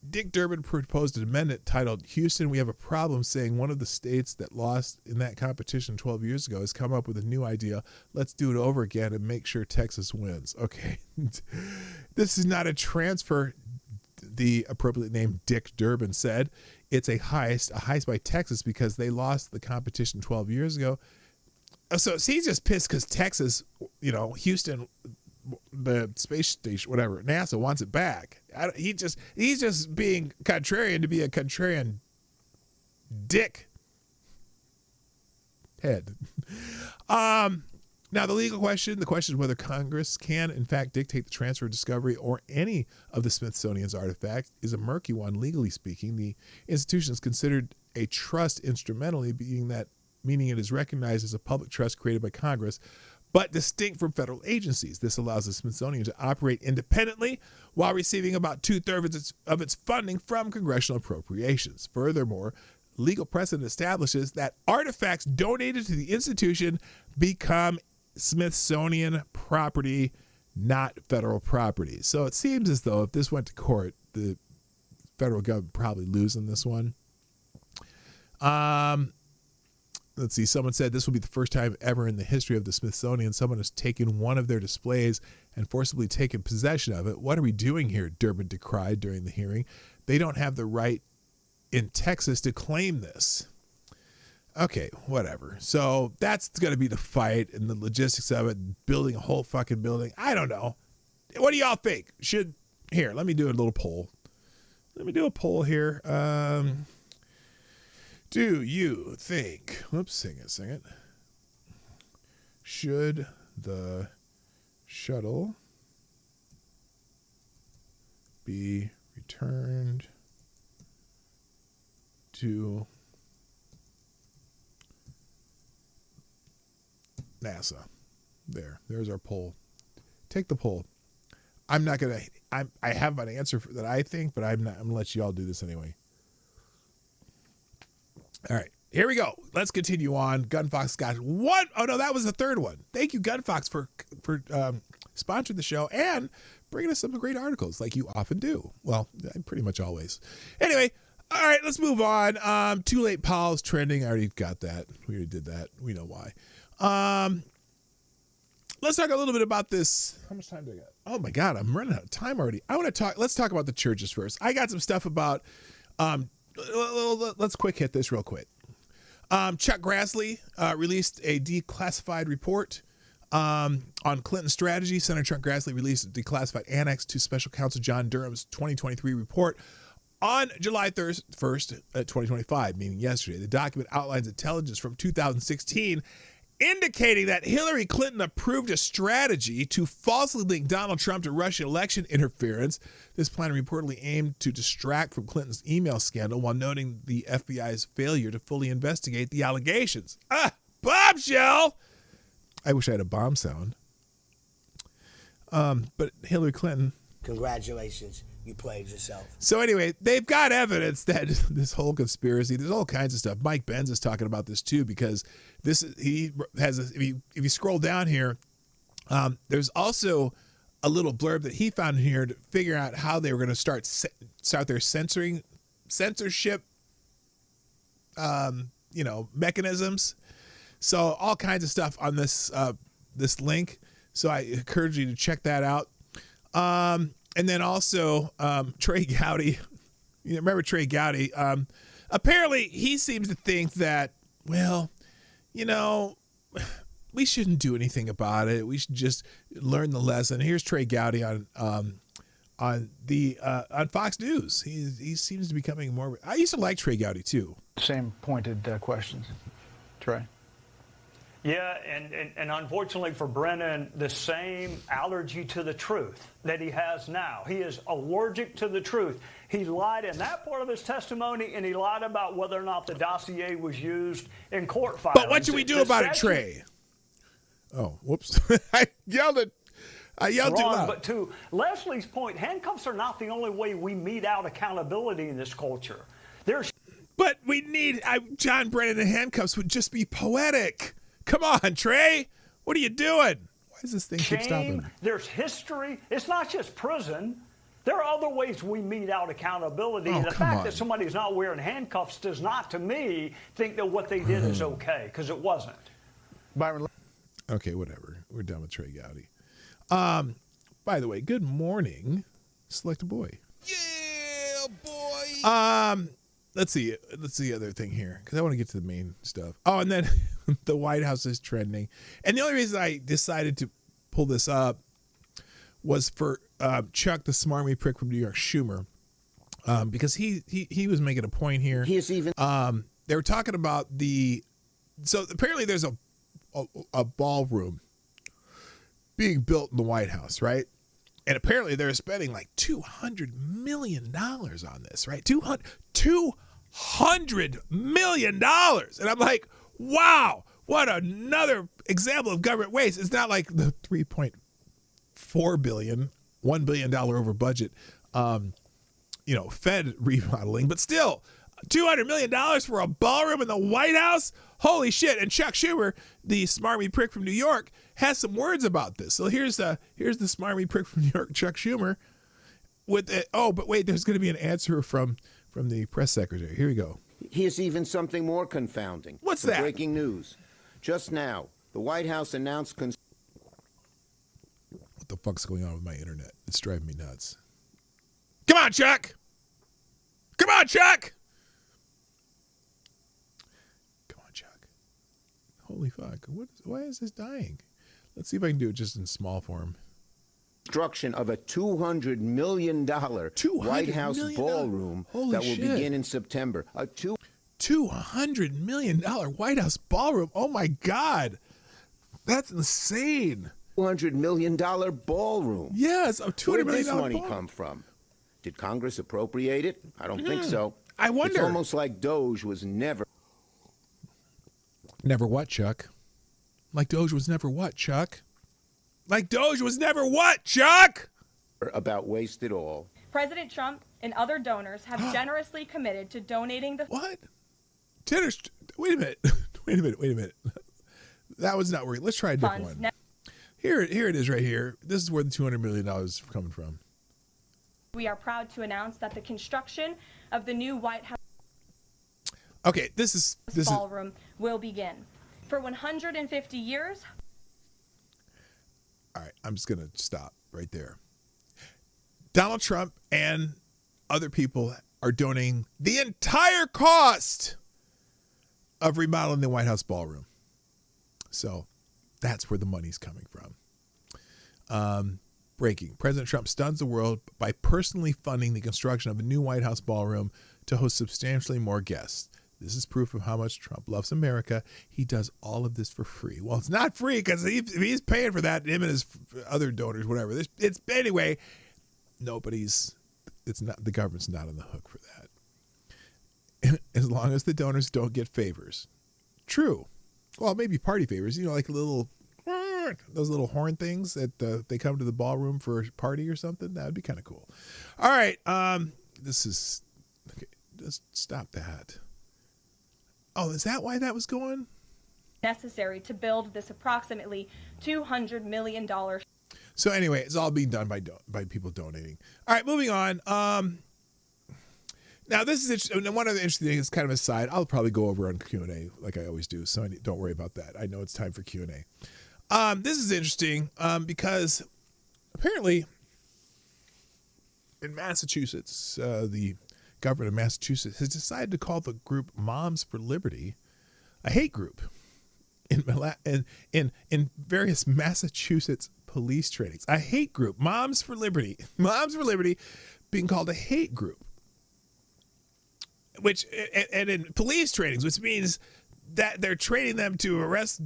Dick Durbin proposed an amendment titled, "Houston, we have a problem," saying one of the states that lost in that competition 12 years ago has come up with a new idea. Let's do it over again and make sure Texas wins. Okay. This is not a transfer, the appropriate name Dick Durbin said. It's a heist by Texas because they lost the competition 12 years ago. So he's just pissed because Texas, Houston, the space station, whatever, NASA wants it back. He's just being contrarian to be a contrarian dick head. Now the legal question, the question is whether Congress can in fact dictate the transfer of Discovery or any of the Smithsonian's artifacts is a murky one. Legally speaking, the institution is considered a trust instrumentally, meaning it is recognized as a public trust created by Congress, but distinct from federal agencies. This allows the Smithsonian to operate independently while receiving about 2/3 of its funding from congressional appropriations. Furthermore, legal precedent establishes that artifacts donated to the institution become Smithsonian property, not federal property. So it seems as though if this went to court, the federal government probably lose on this one. Let's see. Someone said this will be the first time ever in the history of the Smithsonian someone has taken one of their displays and forcibly taken possession of it. What are we doing here? Durbin decried during the hearing. They don't have the right in Texas to claim this. Okay, whatever. So that's going to be the fight and the logistics of it, building a whole fucking building. I don't know. What do y'all think? Here, let me do a little poll. Let me do a poll here. Do you think, sing it. Should the shuttle be returned to NASA? There's our poll. Take the poll. I have an answer that I think, but I'm going to let you all do this anyway. All right, here we go. Let's continue on. Gunfox got one. Oh no, that was the third one. Thank you, Gunfox, for sponsoring the show and bringing us some great articles like you often do. Well, pretty much always. Anyway, all right, let's move on. Too Late Pals trending. I already got that. We already did that. We know why. Let's talk a little bit about this. How much time do I got? Oh my God, I'm running out of time already. Let's talk about the churches first. I got some stuff about. Let's quick hit this real quick. Chuck Grassley released a declassified report on Clinton's strategy. Senator Chuck Grassley released a declassified annex to Special Counsel John Durham's 2023 report on July 1st, 2025, meaning yesterday. The document outlines intelligence from 2016 indicating that Hillary Clinton approved a strategy to falsely link Donald Trump to Russian election interference. This plan reportedly aimed to distract from Clinton's email scandal while noting the FBI's failure to fully investigate the allegations. Bombshell! I wish I had a bomb sound. But Hillary Clinton... Congratulations. You played yourself. So anyway, they've got evidence that this whole conspiracy, there's all kinds of stuff. Mike Benz is talking about this too, because he has, if you scroll down here, there's also a little blurb that he found here to figure out how they were going to start their censorship, mechanisms. So all kinds of stuff on this link. So I encourage you to check that out. And then also Trey Gowdy, remember Trey Gowdy? Apparently he seems to think that, well, we shouldn't do anything about it. We should just learn the lesson. Here's Trey Gowdy on Fox News. He seems to be becoming more. I used to like Trey Gowdy too. Same pointed questions, Trey. Yeah, and unfortunately for Brennan, the same allergy to the truth that he has now. He is allergic to the truth. He lied in that part of his testimony, and he lied about whether or not the dossier was used in court filings. But what should we do about it, Trey? Oh, whoops. I yelled too loud. But to Leslie's point, handcuffs are not the only way we mete out accountability in this culture. But we need John Brennan in handcuffs would just be poetic. Come on, Trey. What are you doing? Why does this thing keep stopping? There's history. It's not just prison. There are other ways we mete out accountability. Oh, the fact that somebody's not wearing handcuffs does not, to me, think that what they did is okay, because it wasn't. Byron. Okay, whatever. We're done with Trey Gowdy. By the way, good morning, Select a Boy. Yeah, boy. Let's see the other thing here, because I want to get to the main stuff. Oh, and then the White House is trending. And the only reason I decided to pull this up was for Chuck, the smarmy prick from New York, Schumer, because he was making a point here. He is even. They were talking about so apparently there's a ballroom being built in the White House, right? And apparently they're spending like $200 million on this, right? $200 million. And I'm like, wow, what another example of government waste. It's not like the $3.4 billion, $1 billion over budget, Fed remodeling, but still $200 million for a ballroom in the White House. Holy shit. And Chuck Schumer, the smarmy prick from New York, has some words about this. So here's the smarmy prick from New York, Chuck Schumer, with it. Oh, but wait, there's going to be an answer from the press secretary. Here we go. Here's even something more confounding. What's that? Breaking news. Just now, the White House announced. What the fuck's going on with my internet? It's driving me nuts. Come on, Chuck. Come on, Chuck. Come on, Chuck. Holy fuck. Why is this dying? Let's see if I can do it just in small form. Construction of a $200 million White House ballroom that will begin in September. $200 million White House ballroom. Oh my God. That's insane. $200 million ballroom. Yes, a $200 million. Where did this money come from? Did Congress appropriate it? I don't think so. I wonder. It's almost like Doge was never. Never what, Chuck? Like Doge was never what, Chuck? Like Doge was never what, Chuck? About waste at all. President Trump and other donors have generously committed to donating the... What? Wait a minute. Wait a minute. That was not working. Let's try a different one. Here it is right here. This is where the $200 million is coming from. We are proud to announce that the construction of the new White House ballroom will begin. For 150 years... All right, I'm just going to stop right there. Donald Trump and other people are donating the entire cost of remodeling the White House ballroom. So that's where the money's coming from. Breaking. President Trump stuns the world by personally funding the construction of a new White House ballroom to host substantially more guests. This is proof of how much Trump loves America. He does all of this for free. Well, it's not free because he's paying for that, him and his other donors, whatever. Anyway, the government's not on the hook for that. As long as the donors don't get favors. True. Well, maybe party favors, like those little horn things that they come to the ballroom for a party or something. That would be kind of cool. All right. Just stop that. Oh, is that why that was going? Necessary to build this approximately $200 million. So anyway, it's all being done by people donating. All right, moving on. Now, this is interesting. And one other interesting thing is kind of a side. I'll probably go over on Q&A like I always do, so don't worry about that. I know it's time for Q&A. This is interesting because apparently in Massachusetts, the government of Massachusetts has decided to call the group Moms for Liberty a hate group in various Massachusetts police trainings. A hate group, Moms for Liberty. Moms for Liberty being called a hate group. And in police trainings, which means that they're training them to arrest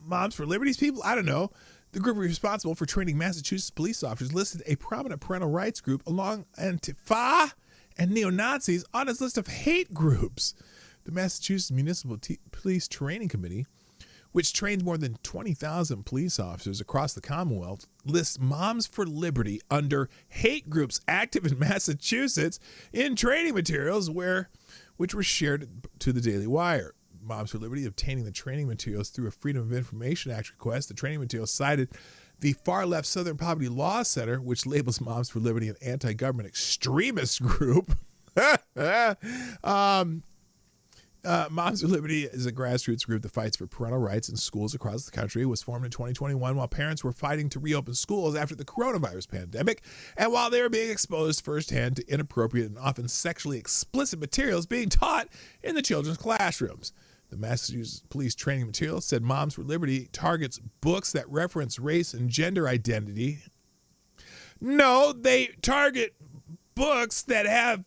Moms for Liberty's people? I don't know. The group responsible for training Massachusetts police officers listed a prominent parental rights group along Antifa and neo-Nazis on its list of hate groups. The Massachusetts Municipal Police Training Committee, which trains more than 20,000 police officers across the Commonwealth, lists Moms for Liberty under hate groups active in Massachusetts in training materials which were shared to the Daily Wire. Moms for Liberty obtaining the training materials through a Freedom of Information Act request. The training materials cited the far-left Southern Poverty Law Center, which labels Moms for Liberty an anti-government extremist group. Moms for Liberty is a grassroots group that fights for parental rights in schools across the country. It was formed in 2021 while parents were fighting to reopen schools after the coronavirus pandemic, and while they were being exposed firsthand to inappropriate and often sexually explicit materials being taught in the children's classrooms. The Massachusetts Police Training Material said Moms for Liberty targets books that reference race and gender identity. No, they target books that have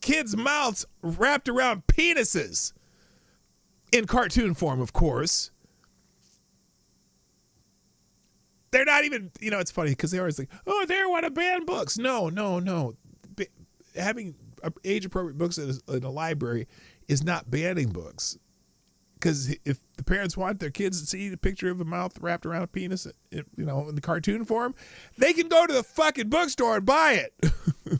kids' mouths wrapped around penises. In cartoon form, of course. They're not even, it's funny because they always like, oh, they want to ban books. No. Having age-appropriate books in a library is not banning books. Because if the parents want their kids to see the picture of a mouth wrapped around a penis, in the cartoon form, they can go to the fucking bookstore and buy it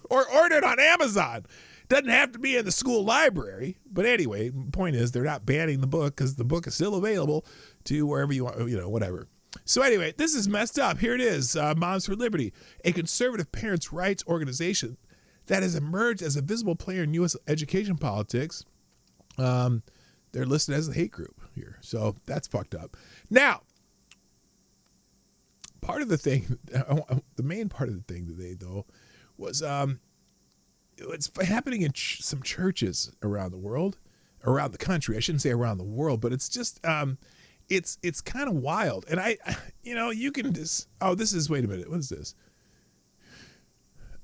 or order it on Amazon. Doesn't have to be in the school library. But anyway, the point is they're not banning the book because the book is still available to wherever you want, whatever. So anyway, this is messed up. Here it is, Moms for Liberty, a conservative parents' rights organization that has emerged as a visible player in U.S. education politics. They're listed as a hate group here. So that's fucked up. Now, part of the thing, the main part of the thing today, though, was it's happening in some churches around the world, around the country. I shouldn't say around the world, but it's just, it's kind of wild. And you can just, wait a minute. What is this?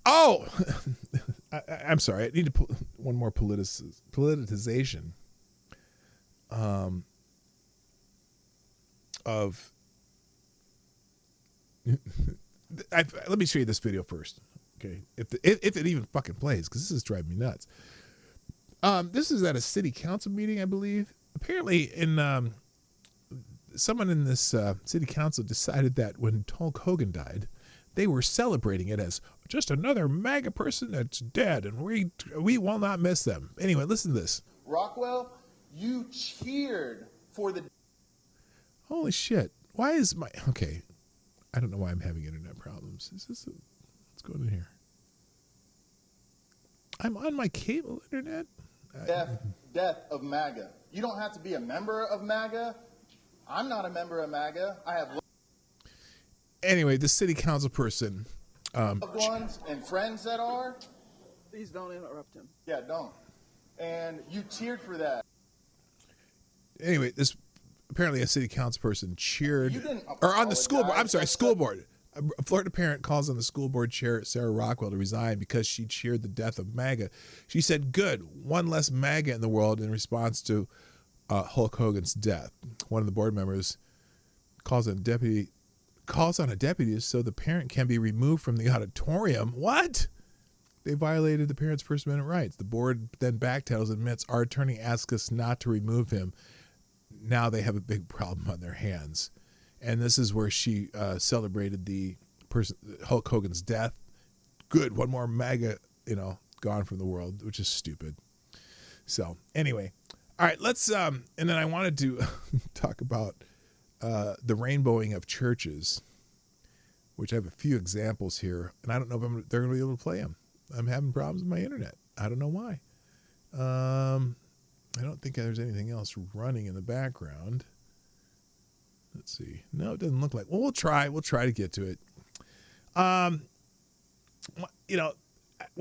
Oh, I'm sorry. I need to put one more politicization. Let me show you this video first, okay? If it even fucking plays, because this is driving me nuts. This is at a city council meeting, I believe. Apparently, someone in this city council decided that when Hulk Hogan died, they were celebrating it as just another MAGA person that's dead, and we will not miss them. Anyway, listen to this. Rockwell, you cheered for the... Holy shit. Why is my... Okay. I don't know why I'm having internet problems. What's going on here? I'm on my cable internet? Death of MAGA. You don't have to be a member of MAGA. I'm not a member of MAGA. I have... Anyway, the city council person... loved ones and friends that are... Please don't interrupt him. Yeah, don't. And you cheered for that. anyway, this apparently a city councilperson cheered, You didn't or on the school board. I'm apologize. sorry, school board. A Florida parent calls on the school board chair, Sarah Rockwell, to resign because she cheered the death of MAGA. She said, "Good, one less MAGA in the world," in response to Hulk Hogan's death. One of the board members calls on a deputy so the parent can be removed from the auditorium. What? They violated the parent's First Amendment rights. The board then backtails and admits, "Our attorney asked us not to remove him. Now they have a big problem on their hands." And this is where she celebrated the Hulk Hogan's death. Good, one more MAGA, gone from the world, which is stupid. So anyway, all right, let's and then I wanted to talk about the rainbowing of churches, which I have a few examples here, and I don't know if they're going to be able to play them. I'm having problems with my internet. I don't know why. I don't think there's anything else running in the background. Let's see. No, it doesn't look like. Well, we'll try. We'll try to get to it. When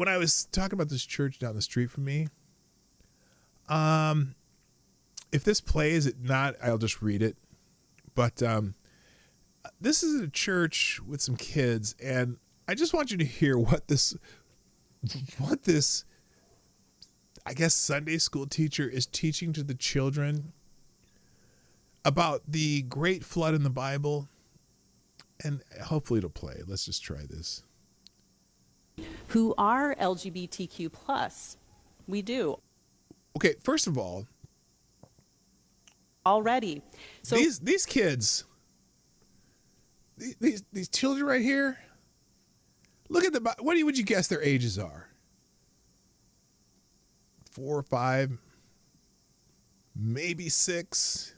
I was talking about this church down the street from me, if this plays, I'll just read it. But this is a church with some kids, and I just want you to hear what this, I guess, Sunday school teacher is teaching to the children about the great flood in the Bible, and hopefully it'll play. Let's just try this. Who are LGBTQ+. We do. Okay, first of all, already. So these kids, these children right here, look at what would you guess their ages are? 4 or 5, maybe 6.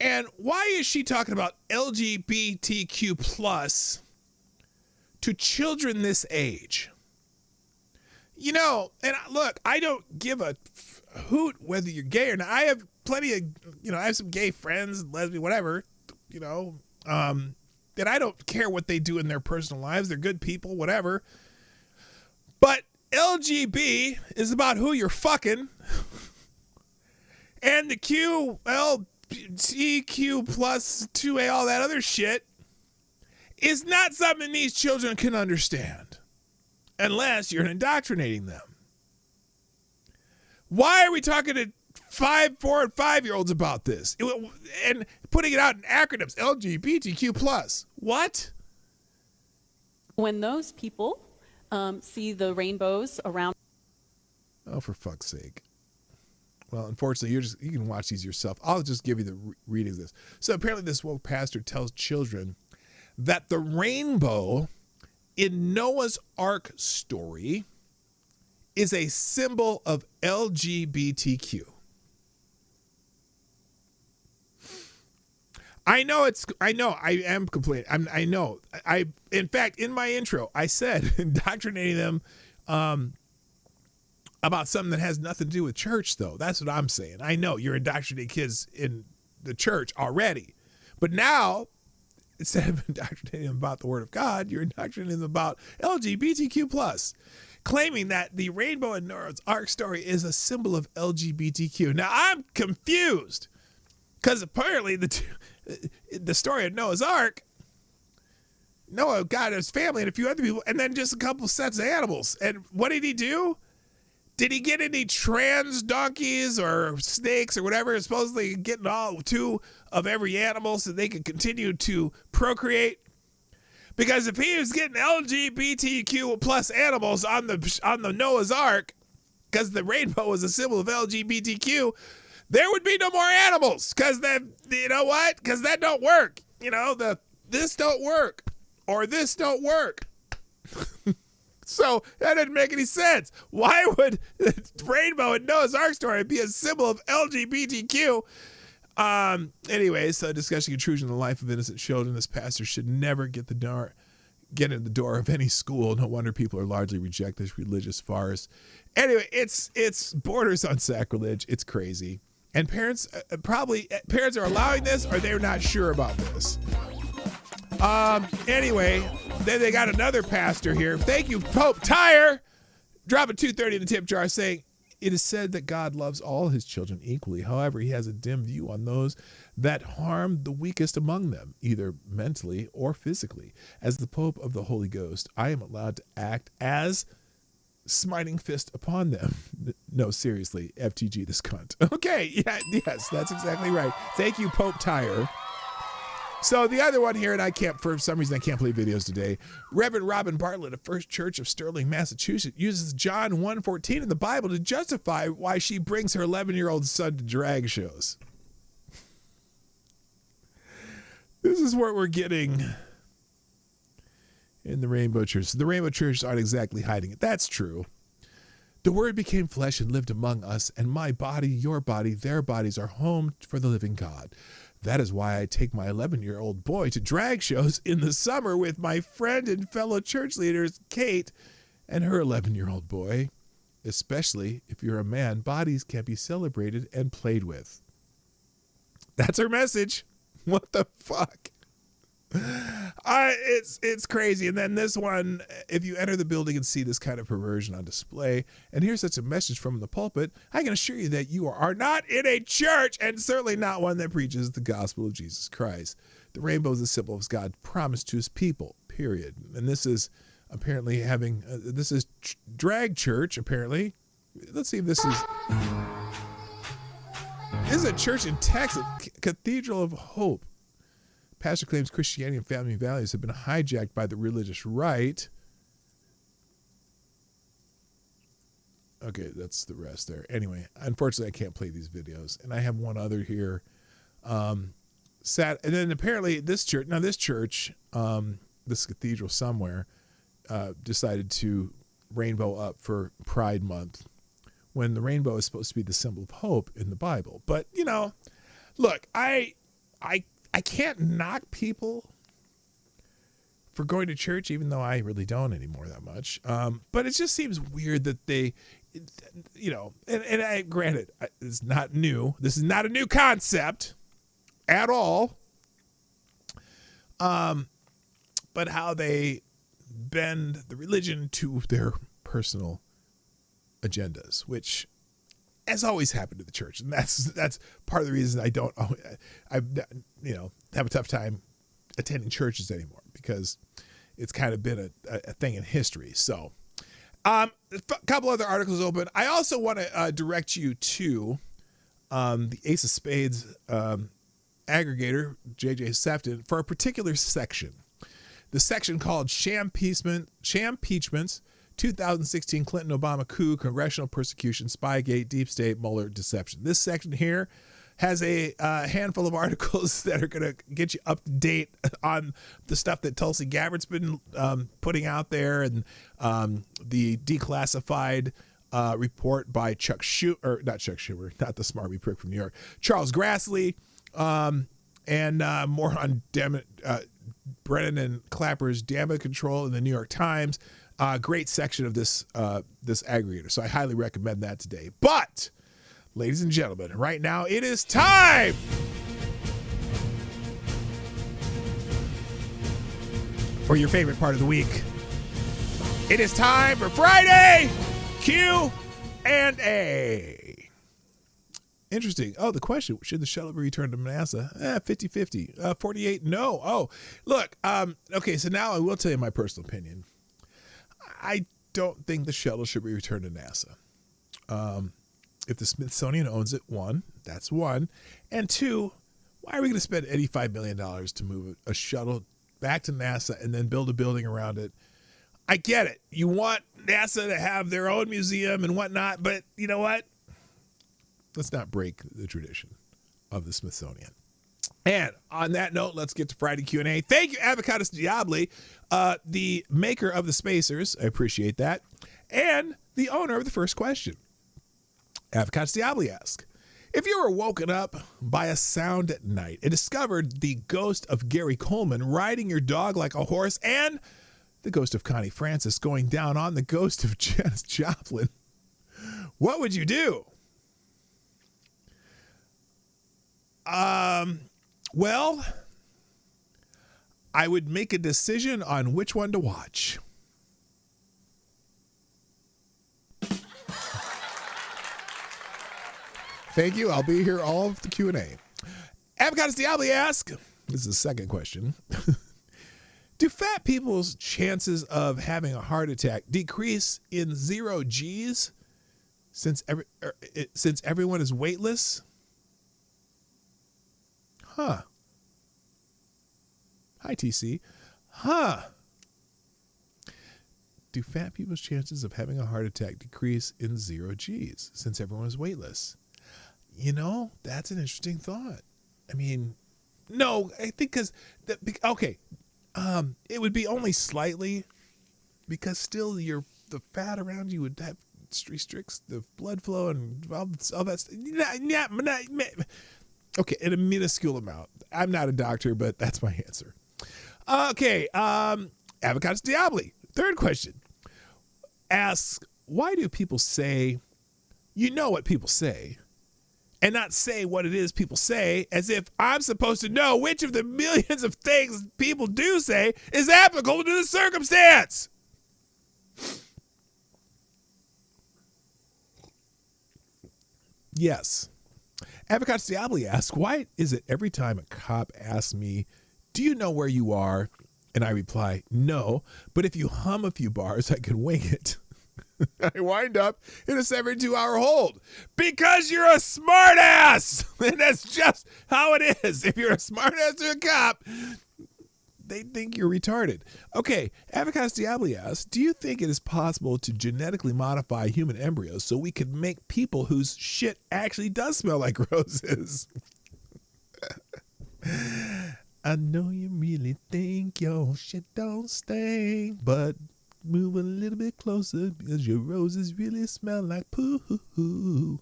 And why is she talking about LGBTQ+ to children this age? And look, I don't give a hoot whether you're gay or not. I have plenty of, I have some gay friends, lesbian, whatever, that I don't care what they do in their personal lives. They're good people, whatever. But LGB is about who you're fucking. And the LGBTQ plus 2A, all that other shit, is not something these children can understand unless you're indoctrinating them. Why are we talking to 4 and 5-year-olds about this and putting it out in acronyms? LGBTQ plus. What? When those people see the rainbows around. Oh, for fuck's sake. Well, unfortunately, you can watch these yourself. I'll just give you the reading of this. So apparently this woke pastor tells children that the rainbow in Noah's Ark story is a symbol of LGBTQ. I know, I am complaining. In fact, in my intro, I said indoctrinating them about something that has nothing to do with church, though. That's what I'm saying. I know you're indoctrinating kids in the church already. But now, instead of indoctrinating them about the Word of God, you're indoctrinating them about LGBTQ+, claiming that the rainbow in Noah's Ark story is a symbol of LGBTQ. Now, I'm confused, because apparently the story of Noah's Ark, Noah got his family and a few other people, and then just a couple sets of animals. And what did he do? Did he get any trans donkeys or snakes or whatever? Supposedly getting all 2 of every animal so they could continue to procreate. Because if he was getting LGBTQ plus animals on the Noah's Ark, because the rainbow was a symbol of LGBTQ, there would be no more animals. Because you know what? Because that don't work. This don't work or this don't work. So that didn't make any sense. Why would the rainbow in Noah's Ark story be a symbol of LGBTQ? Anyways, so discussing intrusion in the life of innocent children. This pastor should never get in the door of any school. No wonder people are largely reject this religious farce. Anyway, it's borders on sacrilege. It's crazy. And parents are allowing this, or they're not sure about this. Anyway, then they got another pastor here. Thank you, Pope Tyre, dropping $2.30 in the tip jar, saying It is said that God loves all his children equally. However, he has a dim view on those that harm the weakest among them, either mentally or physically. As the Pope of the Holy Ghost, I am allowed to act as smiting fist upon them. No, seriously, FTG this cunt. Okay, yes, that's exactly right. Thank you, Pope Tyre. So the other one here, and for some reason I can't play videos today. Reverend Robin Bartlett of First Church of Sterling, Massachusetts, uses John 1:14 in the Bible to justify why she brings her 11-year-old son to drag shows. This is what we're getting in the Rainbow Church. The Rainbow Church aren't exactly hiding it. That's true. The Word became flesh and lived among us, and my body, your body, their bodies are home for the living God. That is why I take my 11-year-old boy to drag shows in the summer with my friend and fellow church leaders, Kate, and her 11-year-old boy. Especially if you're a man, bodies can be celebrated and played with. That's her message. What the fuck? It's crazy. And then this one, if you enter the building and see this kind of perversion on display and hear such a message from the pulpit, I can assure you that you are not in a church, and certainly not one that preaches the gospel of Jesus Christ. The rainbow is the symbol of God promised to his people, period. And this is apparently this is drag church, apparently. Let's see if this is a church in Texas, Cathedral of Hope. Pastor claims Christianity and family values have been hijacked by the religious right. Okay, that's the rest there. Anyway, unfortunately, I can't play these videos. And I have one other here. And then apparently this church, this cathedral somewhere, decided to rainbow up for Pride Month when the rainbow is supposed to be the symbol of hope in the Bible. But, look, I can't knock people for going to church, even though I really don't anymore that much. But it just seems weird that they, granted, it's not new. This is not a new concept at all. But how they bend the religion to their personal agendas, which has always happened to the church, and that's part of the reason I have a tough time attending churches anymore, because it's kind of been a thing in history. So, a couple other articles open. I also want to direct you to the Ace of Spades aggregator, JJ Sefton, for a particular section. The section called Shampeachments, 2016 Clinton-Obama coup, congressional persecution, Spygate, Deep State, Mueller, deception. This section here has a handful of articles that are going to get you up to date on the stuff that Tulsi Gabbard's been putting out there, and the declassified report by not Chuck Schumer, not the smarmy prick from New York, Charles Grassley, and more on Brennan and Clapper's damage control in the New York Times. Great section of this aggregator, so I highly recommend that today. But, ladies and gentlemen, right now it is time for your favorite part of the week. It is time for Friday Q&A. Interesting. Oh, the question, should the shuttle be returned to NASA? 50-50. 48, no. Oh, look, okay, so now I will tell you my personal opinion. I don't think the shuttle should be returned to NASA. If the Smithsonian owns it, one, that's one. And two, why are we going to spend $85 million to move a shuttle back to NASA and then build a building around it? I get it. You want NASA to have their own museum and whatnot, but you know what? Let's not break the tradition of the Smithsonian. And on that note, let's get to Friday Q&A. Thank you, Avocados Diabli, the maker of the spacers. I appreciate that. And the owner of the first question. Avocados Diabli asks, if you were woken up by a sound at night and discovered the ghost of Gary Coleman riding your dog like a horse and the ghost of Connie Francis going down on the ghost of Janis Joplin, what would you do? Well, I would make a decision on which one to watch. Thank you. I'll be here all of the Q&A. Avocados Diablo asks, this is the second question. Do fat people's chances of having a heart attack decrease in 0 G's since everyone is weightless? Huh. Hi, TC. Huh. Do fat people's chances of having a heart attack decrease in 0 G's since everyone is weightless? You know, that's an interesting thought. I mean, no, I think because, okay, it would be only slightly, because still the fat around you would have restricts the blood flow and all that stuff. Okay, in a minuscule amount. I'm not a doctor, but that's my answer. Okay, Avocados Diablo. Third question asks, why do people say, you know what people say, and not say what it is people say, as if I'm supposed to know which of the millions of things people do say is applicable to the circumstance? Yes. Avocados Diablo asks, why is it every time a cop asks me, do you know where you are? And I reply, no, but if you hum a few bars, I can wing it. I wind up in a 72-hour hold because you're a smartass. And that's just how it is. If you're a smartass to a cop, they think you're retarded. Okay, Avocados Diablo asks, do you think it is possible to genetically modify human embryos so we could make people whose shit actually does smell like roses? I know you really think your shit don't stink, but move a little bit closer because your roses really smell like poo. You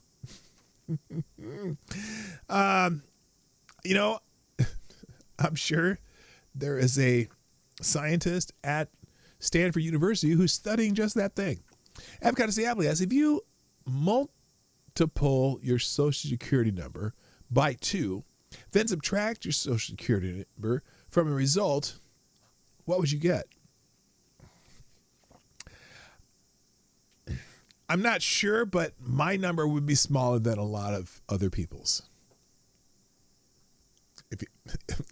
know, I'm sure there is a scientist at Stanford University who's studying just that thing. Avocados Diablo asks, if you multiple your social security number by 2, then subtract your social security number from a result, what would you get? I'm not sure, but my number would be smaller than a lot of other people's. At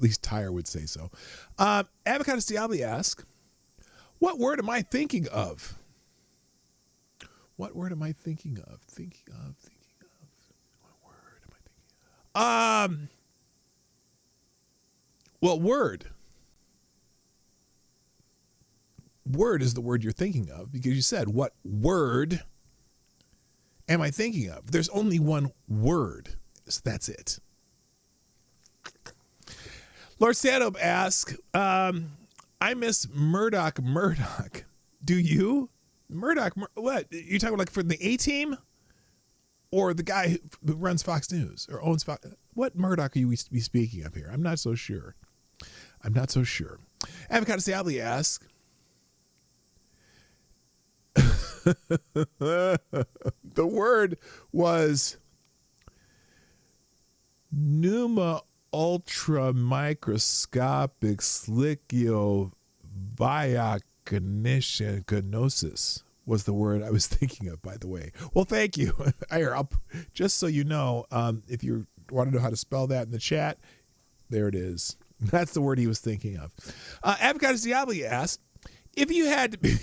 least Tyre would say so. Avocados Diablo asks, what word am I thinking of? What word am I thinking of? What word am I thinking of? Well, word. Word is the word you're thinking of because you said, what word am I thinking of? There's only one word, so that's it. Lord Stanhope asks, I miss Murdoch. Do you? Murdoch, what? You talking like from the A-Team? Or the guy who runs Fox News or owns Fox? What Murdoch are you be speaking of here? I'm not so sure. Avocados Diablo asks, the word was pneuma ultra microscopic slickio viacognosis was the word I was thinking of, by the way. Well, thank you. Just so you know, if you want to know how to spell that in the chat, there it is. That's the word he was thinking of. Avocados Diablo asked, if you had to be...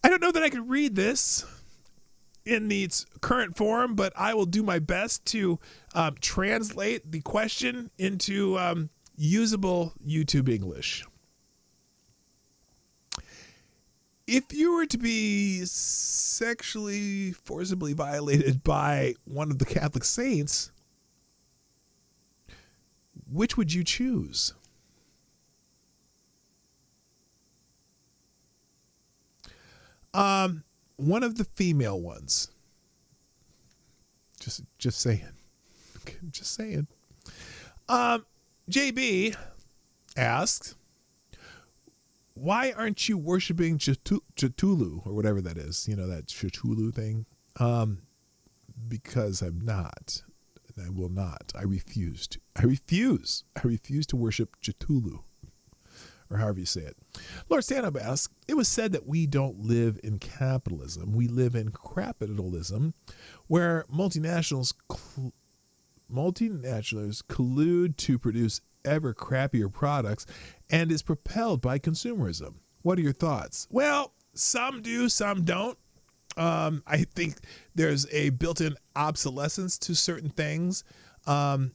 I don't know that I could read this in its current form, but I will do my best to translate the question into usable YouTube English. If you were to be sexually forcibly violated by one of the Catholic saints, which would you choose? One of the female ones. Just saying. Okay, just saying. JB asks, why aren't you worshiping Cthulhu or whatever that is? You know, that Cthulhu thing? Because I'm not. And I will not. I refuse to worship Cthulhu. or however you say it. Lord Stanhope asks, it was said that we don't live in capitalism. We live in crapitalism, where multinationals collude to produce ever crappier products and is propelled by consumerism. What are your thoughts? Well, some do, some don't. I think there's a built-in obsolescence to certain things that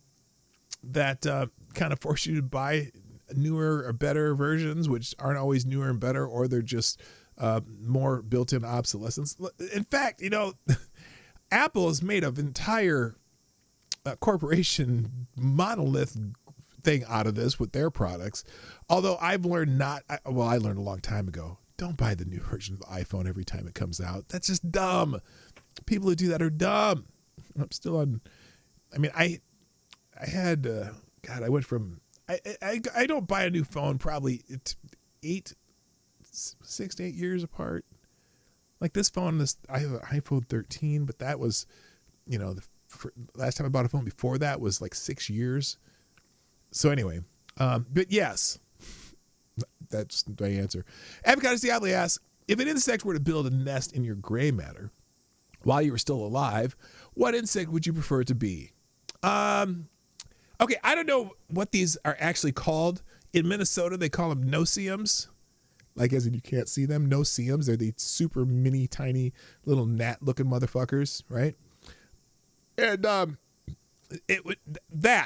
kind of force you to buy newer or better versions, which aren't always newer and better, or they're just more built-in obsolescence. In fact, Apple has made an entire corporation monolith thing out of this with their products. Although I've learned I learned a long time ago, don't buy the new version of the iPhone every time it comes out. That's just dumb. People who do that are dumb. I'm still on. I mean, I went from, I don't buy a new phone probably 6 to 8 years apart. Like this phone, I have an iPhone 13, but that was, last time I bought a phone before that was like 6 years. So anyway, but yes, that's my answer. Avocado Diablo asks, if an insect were to build a nest in your gray matter while you were still alive, what insect would you prefer it to be? Okay, I don't know what these are actually called. In Minnesota, they call them no-see-ums. Like as in you can't see them. No-see-ums. They're the super mini, tiny little gnat-looking motherfuckers, right? And it would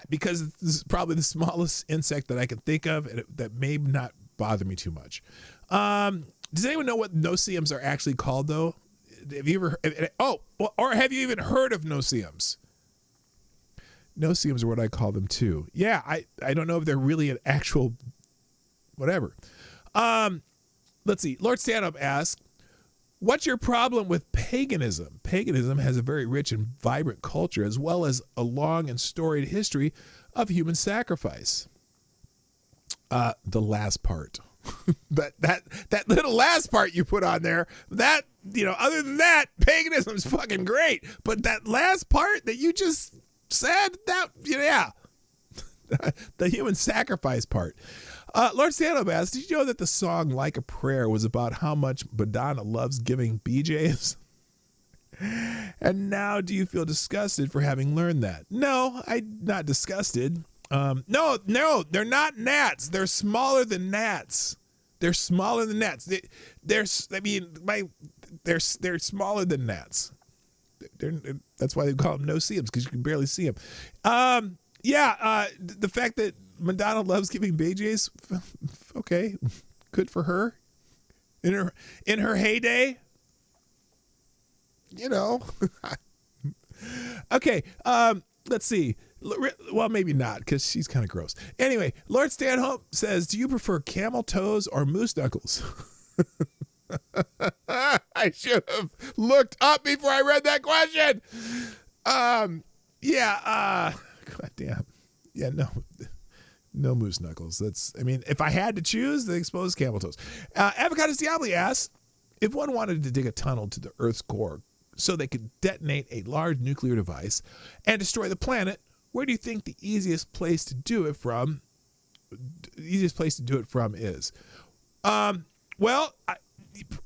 because this is probably the smallest insect that I can think of, and that may not bother me too much. Does anyone know what no-see-ums are actually called, though? Have you ever? Or have you even heard of no-see-ums? No-see-ums are what I call them too. Yeah, I don't know if they're really an actual whatever. Let's see. Lord Stanhope asks, what's your problem with paganism? Paganism has a very rich and vibrant culture as well as a long and storied history of human sacrifice. The last part. that little last part you put on there, that, other than that, paganism's fucking great. But that last part that you just said, that, yeah. The human sacrifice part. Lord Stanhope asks, did you know that the song Like a Prayer was about how much Madonna loves giving BJs? And now do you feel disgusted for having learned that? No, I'm not disgusted. No, they're not gnats. They're smaller than gnats. They're smaller than gnats. They're smaller than gnats. That's why they call them no-see-ums, because you can barely see them. The fact that Madonna loves giving BJs, okay, good for her. In her heyday, Okay, let's see. Well, maybe not, because she's kind of gross. Anyway, Lord Stanhope says, do you prefer camel toes or moose knuckles? I should have looked up before I read that question. God damn. Yeah, no moose knuckles. If I had to choose, the exposed camel toes. Avocados Diabli asks, if one wanted to dig a tunnel to the Earth's core so they could detonate a large nuclear device and destroy the planet, where do you think the easiest place to do it from is?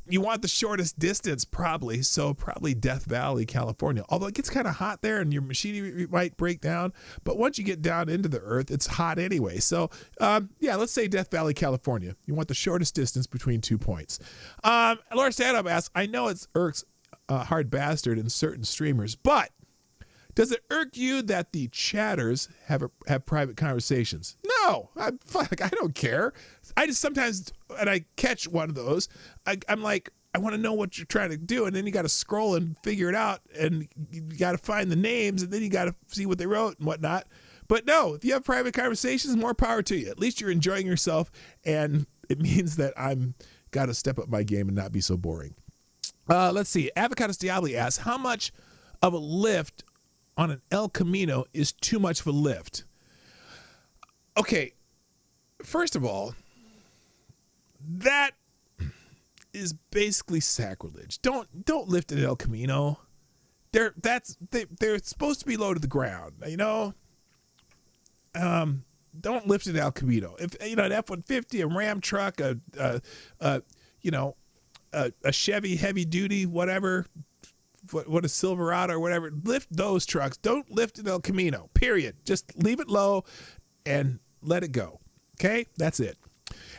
You want the shortest distance, probably. So probably Death Valley, California. Although it gets kind of hot there and your machinery might break down. But once you get down into the earth, it's hot anyway. So, let's say Death Valley, California. You want the shortest distance between 2 points. Laura Stanhope asks, I know it's irks hard bastard in certain streamers, but does it irk you that the chatters have private conversations? No, I don't care. I just sometimes, and I catch one of those, I'm like, I want to know what you're trying to do, and then you got to scroll and figure it out, and you got to find the names, and then you got to see what they wrote and whatnot. But no, if you have private conversations, more power to you. At least you're enjoying yourself, and it means that I'm got to step up my game and not be so boring. Let's see. Avocados Diabli asks, how much of a lift on an El Camino is too much of a lift? Okay, first of all, that is basically sacrilege. Don't lift an El Camino. They're supposed to be low to the ground, don't lift an El Camino. If an F-150, a Ram truck, a Chevy heavy duty, whatever, what a Silverado or whatever, lift those trucks. Don't lift an El Camino. Period. Just leave it low and let it go. Okay, that's it.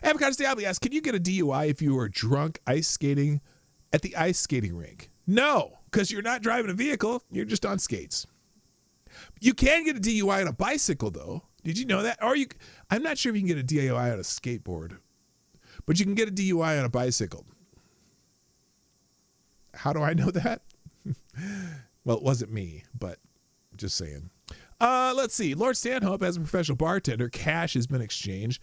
Avocado Diablo asks, can you get a DUI if you were drunk ice skating at the ice skating rink? No, because you're not driving a vehicle. You're just on skates. You can get a DUI on a bicycle, though. Did you know that? I'm not sure if you can get a DUI on a skateboard, but you can get a DUI on a bicycle. How do I know that? Well, it wasn't me, but just saying. Let's see. Lord Stanhope, as a professional bartender, cash has been exchanged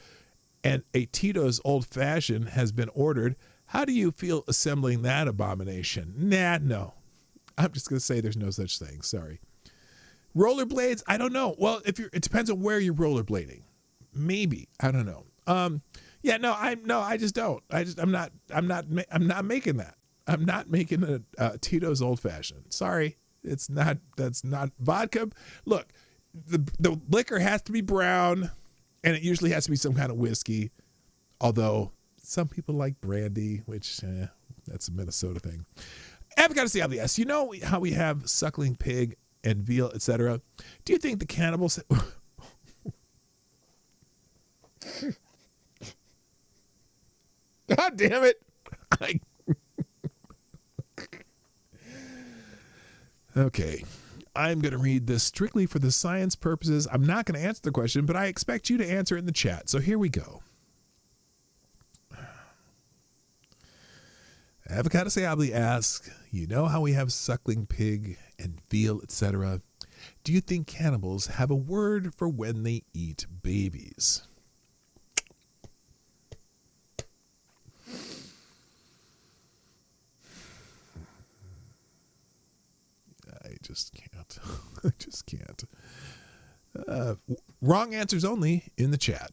and a Tito's Old Fashioned has been ordered. How do you feel assembling that abomination? No. I'm just going to say there's no such thing. Sorry. Rollerblades? I don't know. Well, it depends on where you're rollerblading. Maybe. I don't know. I just don't. I'm not making that. I'm not making a Tito's Old Fashioned. Sorry. That's not vodka. Look, the liquor has to be brown, and it usually has to be some kind of whiskey. Although some people like brandy, which that's a Minnesota thing. Avocado Diablo asks, you know how we have suckling pig and veal, etc. Do you think the cannibals? God damn it! Okay, I'm going to read this strictly for the science purposes. I'm not going to answer the question, but I expect you to answer it in the chat. So here we go. Avocado Diablo asks, you know how we have suckling pig and veal, etc. Do you think cannibals have a word for when they eat babies? I just can't. I just can't. Wrong answers only in the chat.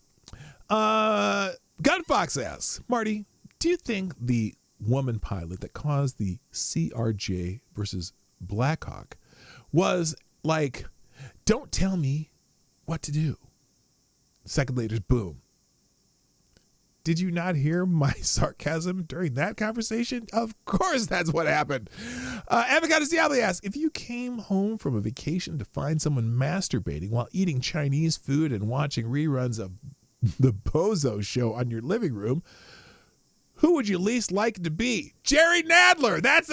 Gunfox asks, Marty, do you think the woman pilot that caused the CRJ versus Blackhawk was like, don't tell me what to do? Second later, boom. Did you not hear my sarcasm during that conversation? Of course that's what happened. Avocado Diablo asks, if you came home from a vacation to find someone masturbating while eating Chinese food and watching reruns of the Bozo Show on your living room, who would you least like to be? Jerry Nadler. That's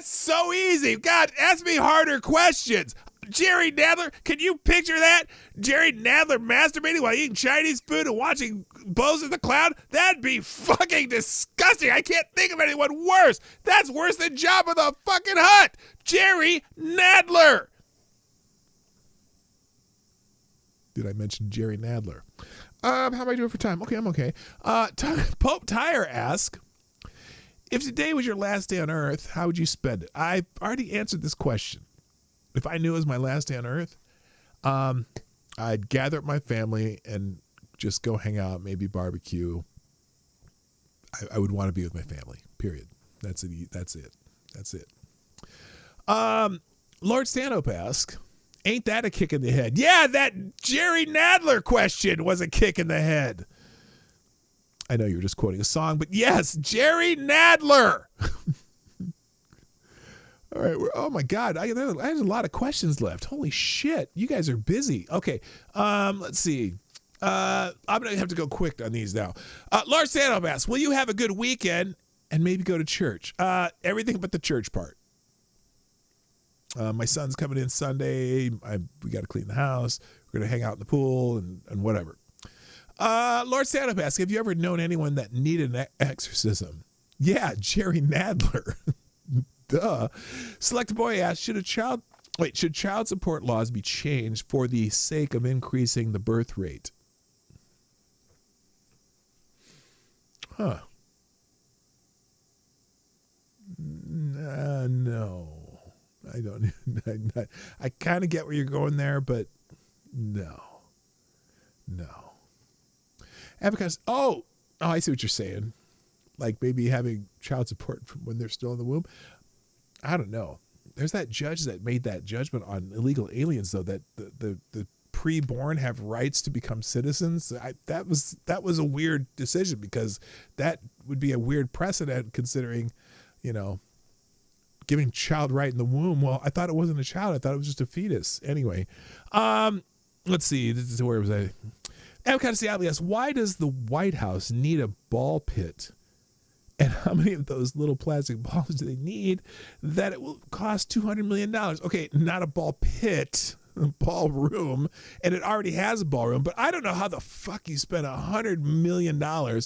so easy. God, ask me harder questions. Jerry Nadler, can you picture that? Jerry Nadler masturbating while eating Chinese food and watching Bozo the Clown? That'd be fucking disgusting. I can't think of anyone worse. That's worse than Jabba the fucking Hutt. Jerry Nadler. Did I mention Jerry Nadler? How am I doing for time? Okay, I'm okay. Pope Tyre asks, if today was your last day on Earth, how would you spend it? I've already answered this question. If I knew it was my last day on Earth, I'd gather up my family and just go hang out, maybe barbecue. I would want to be with my family, period. That's it. Lord Stanhope asks, ain't that a kick in the head? Yeah, that Jerry Nadler question was a kick in the head. I know you were just quoting a song, but yes, Jerry Nadler. All right. Oh my God. I have a lot of questions left. Holy shit. You guys are busy. Okay. Let's see. I'm going to have to go quick on these now. Lars Sandow asks, will you have a good weekend and maybe go to church? Everything but the church part. My son's coming in Sunday. We got to clean the house. We're going to hang out in the pool and whatever. Lord Sandow asks, have you ever known anyone that needed an exorcism? Yeah, Jerry Nadler. Duh. Select Boy asks, should child support laws be changed for the sake of increasing the birth rate? Huh. No. I don't. I kind of get where you're going there, but no. Avocados. Oh, I see what you're saying. Like maybe having child support from when they're still in the womb. I don't know. There's that judge that made that judgment on illegal aliens, though, that the pre-born have rights to become citizens. That was a weird decision, because that would be a weird precedent, considering, giving child right in the womb. Well, I thought it wasn't a child. I thought it was just a fetus. Anyway, let's see. This is, where was I? Avocado Seattle asks, why does the White House need a ball pit? And how many of those little plastic balls do they need that it will cost $200 million? Okay, not a ball pit, a ballroom, and it already has a ballroom, but I don't know how the fuck you spend $100 million or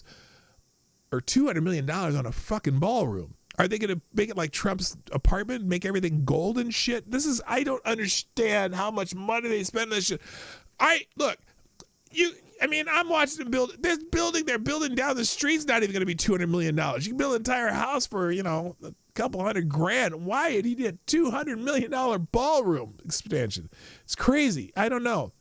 $200 million on a fucking ballroom. Are they going to make it like Trump's apartment, make everything gold and shit? I don't understand how much money they spend on this shit. I'm watching them build. This building they're building down the street's not even going to be $200 million. You can build an entire house for, a couple $100,000. Why did he need a $200 million ballroom expansion? It's crazy. I don't know.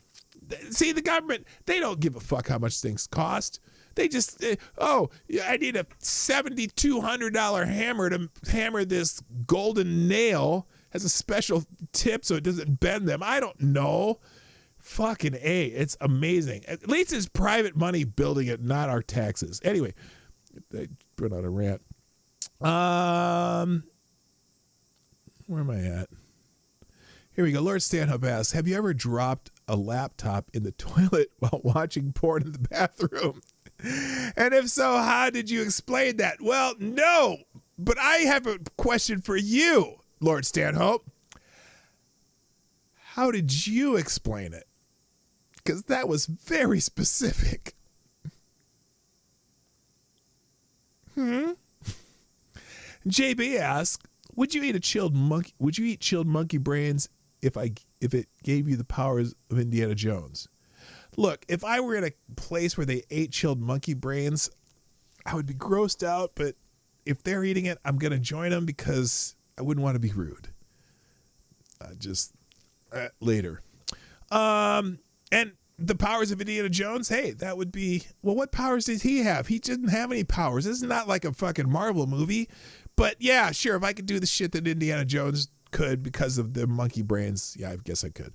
See, the government, they don't give a fuck how much things cost. They just, I need a $7,200 hammer to hammer this golden nail. Has a special tip so it doesn't bend them. I don't know. Fucking A. It's amazing. At least it's private money building it, not our taxes. Anyway, I put on a rant. Where am I at? Here we go. Lord Stanhope asks, have you ever dropped a laptop in the toilet while watching porn in the bathroom? And if so, how did you explain that? Well, no, but I have a question for you, Lord Stanhope. How did you explain it? Because that was very specific. JB asks, would you eat chilled monkey brains if it gave you the powers of Indiana Jones? Look, if I were in a place where they ate chilled monkey brains, I would be grossed out, but if they're eating it, I'm going to join them because I wouldn't want to be rude. Later. And the powers of Indiana Jones, hey, that would be, well, what powers does he have? He didn't have any powers. This is not like a fucking Marvel movie. But yeah, sure, if I could do the shit that Indiana Jones could because of the monkey brains, yeah, I guess I could.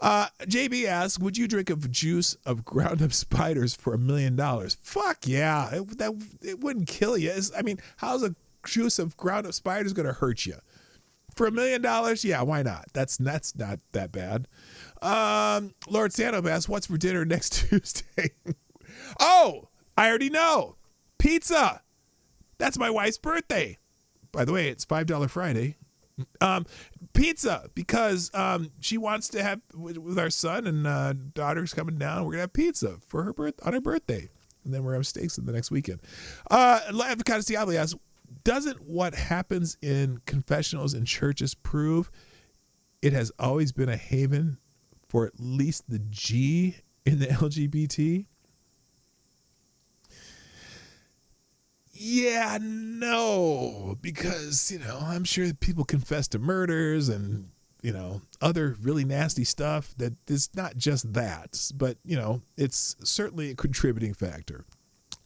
JB asks, would you drink a juice of ground up spiders for $1 million? Fuck yeah. It wouldn't kill you. How's a juice of ground up spiders going to hurt you? For $1 million? Yeah, why not? That's not that bad. Lord Stanhope asks, what's for dinner next Tuesday? Oh, I already know. Pizza. That's my wife's birthday. By the way, it's $5 Friday. Pizza, because she wants to have with our son and daughter's coming down. We're gonna have pizza for her on her birthday, and then we're gonna have steaks in the next weekend. Avocado Diablo asks, doesn't what happens in confessionals and churches prove it has always been a haven for at least the G in the LGBT? Yeah, no, because, I'm sure people confess to murders and, other really nasty stuff. That it's not just that, but, it's certainly a contributing factor.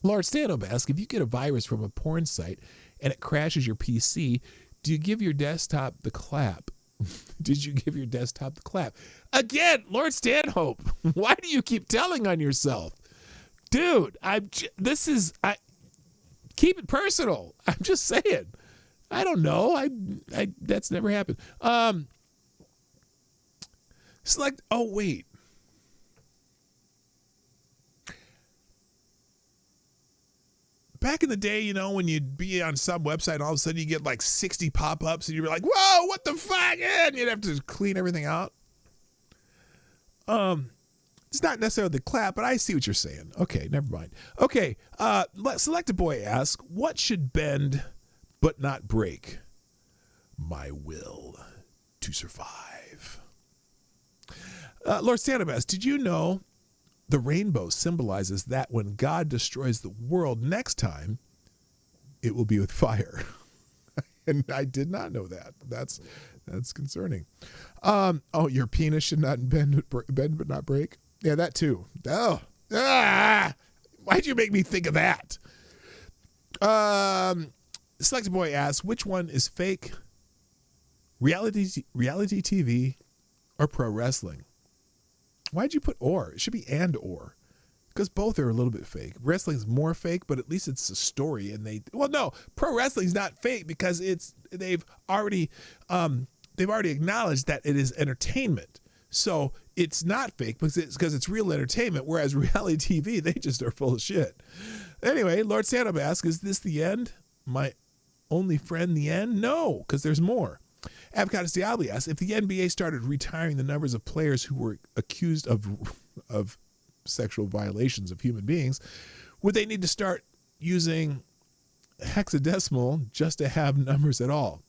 Lord Stanhope asks, if you get a virus from a porn site and it crashes your PC, do you give your desktop the clap? Did you give your desktop the clap? Again, Lord Stanhope, why do you keep telling on yourself? Dude, keep it personal. I'm just saying. I don't know. I that's never happened. Oh, wait. Back in the day, when you'd be on some website and all of a sudden you get like 60 pop-ups and you'd be like, whoa, what the fuck? And you'd have to clean everything out. It's not necessarily the clap, but I see what you're saying. Okay, never mind. Okay, Selected Boy asks, what should bend but not break? My will to survive. Lord Stanhope asks, did you know the rainbow symbolizes that when God destroys the world next time, it will be with fire? And I did not know that. That's concerning. Your penis should not bend but not break? Yeah, that too. Oh, why'd you make me think of that? Selected Boy asks, which one is fake? Reality TV or pro wrestling? Why'd you put or? It should be and or. Because both are a little bit fake. Wrestling's more fake, but at least it's a story. And no, pro wrestling's not fake because they've already acknowledged that it is entertainment. So it's not fake because it's real entertainment. Whereas reality TV, they just are full of shit. Anyway, Lord Santa asks, is this the end? My only friend, the end? No, because there's more. Avocados Diabli asks, if the NBA started retiring the numbers of players who were accused of sexual violations of human beings, would they need to start using hexadecimal just to have numbers at all?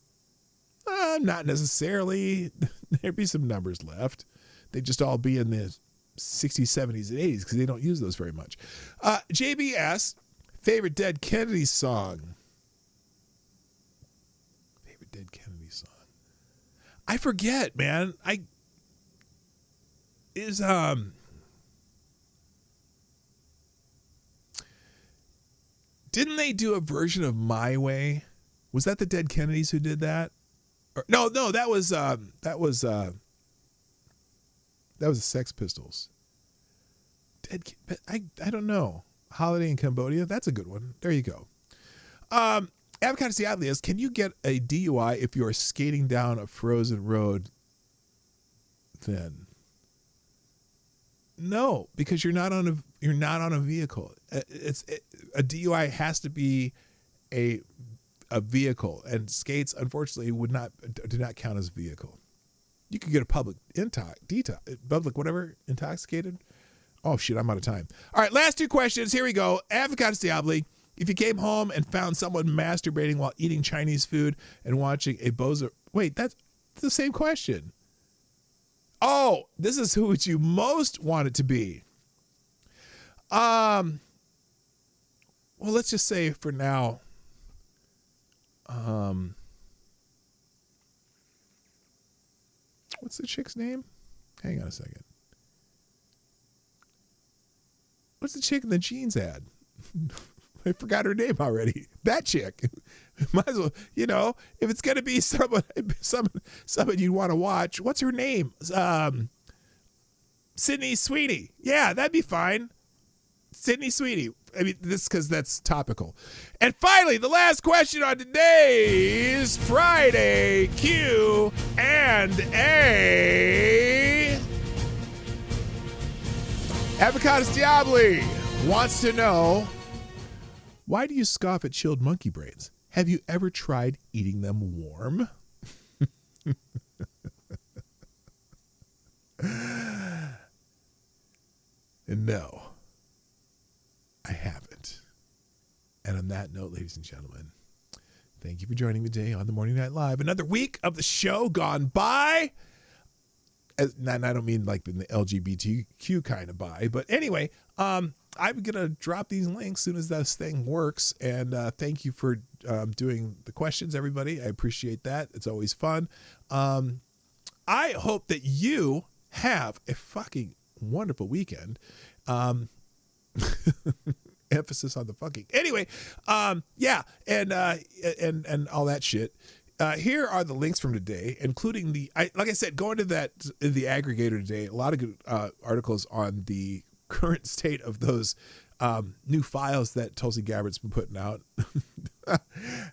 Not necessarily. There'd be some numbers left. They'd just all be in the 60s, 70s, and 80s because they don't use those very much. JB asks, favorite Dead Kennedy song? Favorite Dead Kennedy song? I forget, man. Didn't they do a version of My Way? Was that the Dead Kennedys who did that? No, that was the Sex Pistols. I don't know. Holiday in Cambodia. That's a good one. There you go. Avocado Diabli asks, can you get a DUI if you are skating down a frozen road? Then no, because you're not on a vehicle. A DUI has to be a vehicle, and skates unfortunately do not count as a vehicle. You could get a public intoxicated. Oh shit, I'm out of time. All right, last two questions. Here we go. Avocados Diabli. If you came home and found someone masturbating while eating Chinese food and watching a bozo... Wait, that's the same question. Oh, this is who would you most want it to be? Well, let's just say for now... what's the chick's name? Hang on a second. What's the chick in the jeans ad? I forgot her name already. That chick. Might as well, if it's going to be someone you'd want to watch, what's her name? Sydney Sweeney. Yeah, that'd be fine. Sydney Sweeney. I mean, this because that's topical. And finally, the last question on today's Friday Q&A. Avocados Diabli wants to know, why do you scoff at chilled monkey brains? Have you ever tried eating them warm? No, I haven't. And on that note, ladies and gentlemen, thank you for joining me today on the Morning Night Live. Another week of the show gone by. And I don't mean like the LGBTQ kind of by, but anyway, I'm going to drop these links as soon as this thing works. And thank you for doing the questions, everybody. I appreciate that. It's always fun. I hope that you have a fucking wonderful weekend. Emphasis on the fucking. Anyway, yeah, and all that shit. Here are the links from today, including like I said, going to the aggregator today, a lot of good articles on the current state of those new files that Tulsi Gabbard's been putting out.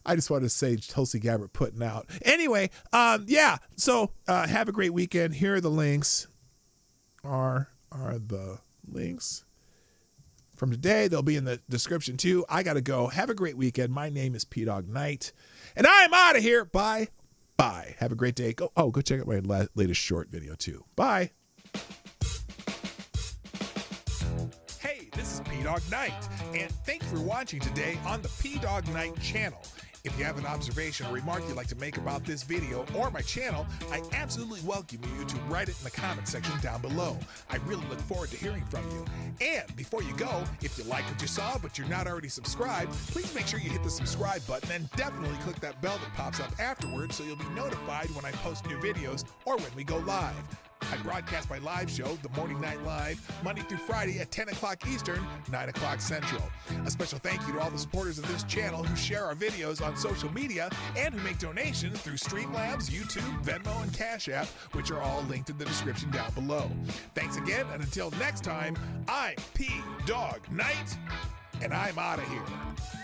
I just wanted to say Tulsi Gabbard putting out. Anyway, yeah, so have a great weekend. Here are the links. Are the links from today. They'll be in the description too. I got to go. Have a great weekend. My name is P-Dog Knight. And I'm out of here. Bye. Bye. Have a great day. Go check out my latest short video too. Bye. Hey, this is P-Dog Knight, and thank you for watching today on the P-Dog Knight channel. If you have an observation or remark you'd like to make about this video or my channel, I absolutely welcome you to write it in the comment section down below. I really look forward to hearing from you. And before you go, if you like what you saw but you're not already subscribed, please make sure you hit the subscribe button and definitely click that bell that pops up afterwards so you'll be notified when I post new videos or when we go live. I broadcast my live show, The Morning Night Live, Monday through Friday at 10 o'clock Eastern, 9 o'clock Central. A special thank you to all the supporters of this channel who share our videos on social media and who make donations through Streamlabs, YouTube, Venmo, and Cash App, which are all linked in the description down below. Thanks again, and until next time, I'm P. Dog Knight, and I'm out of here.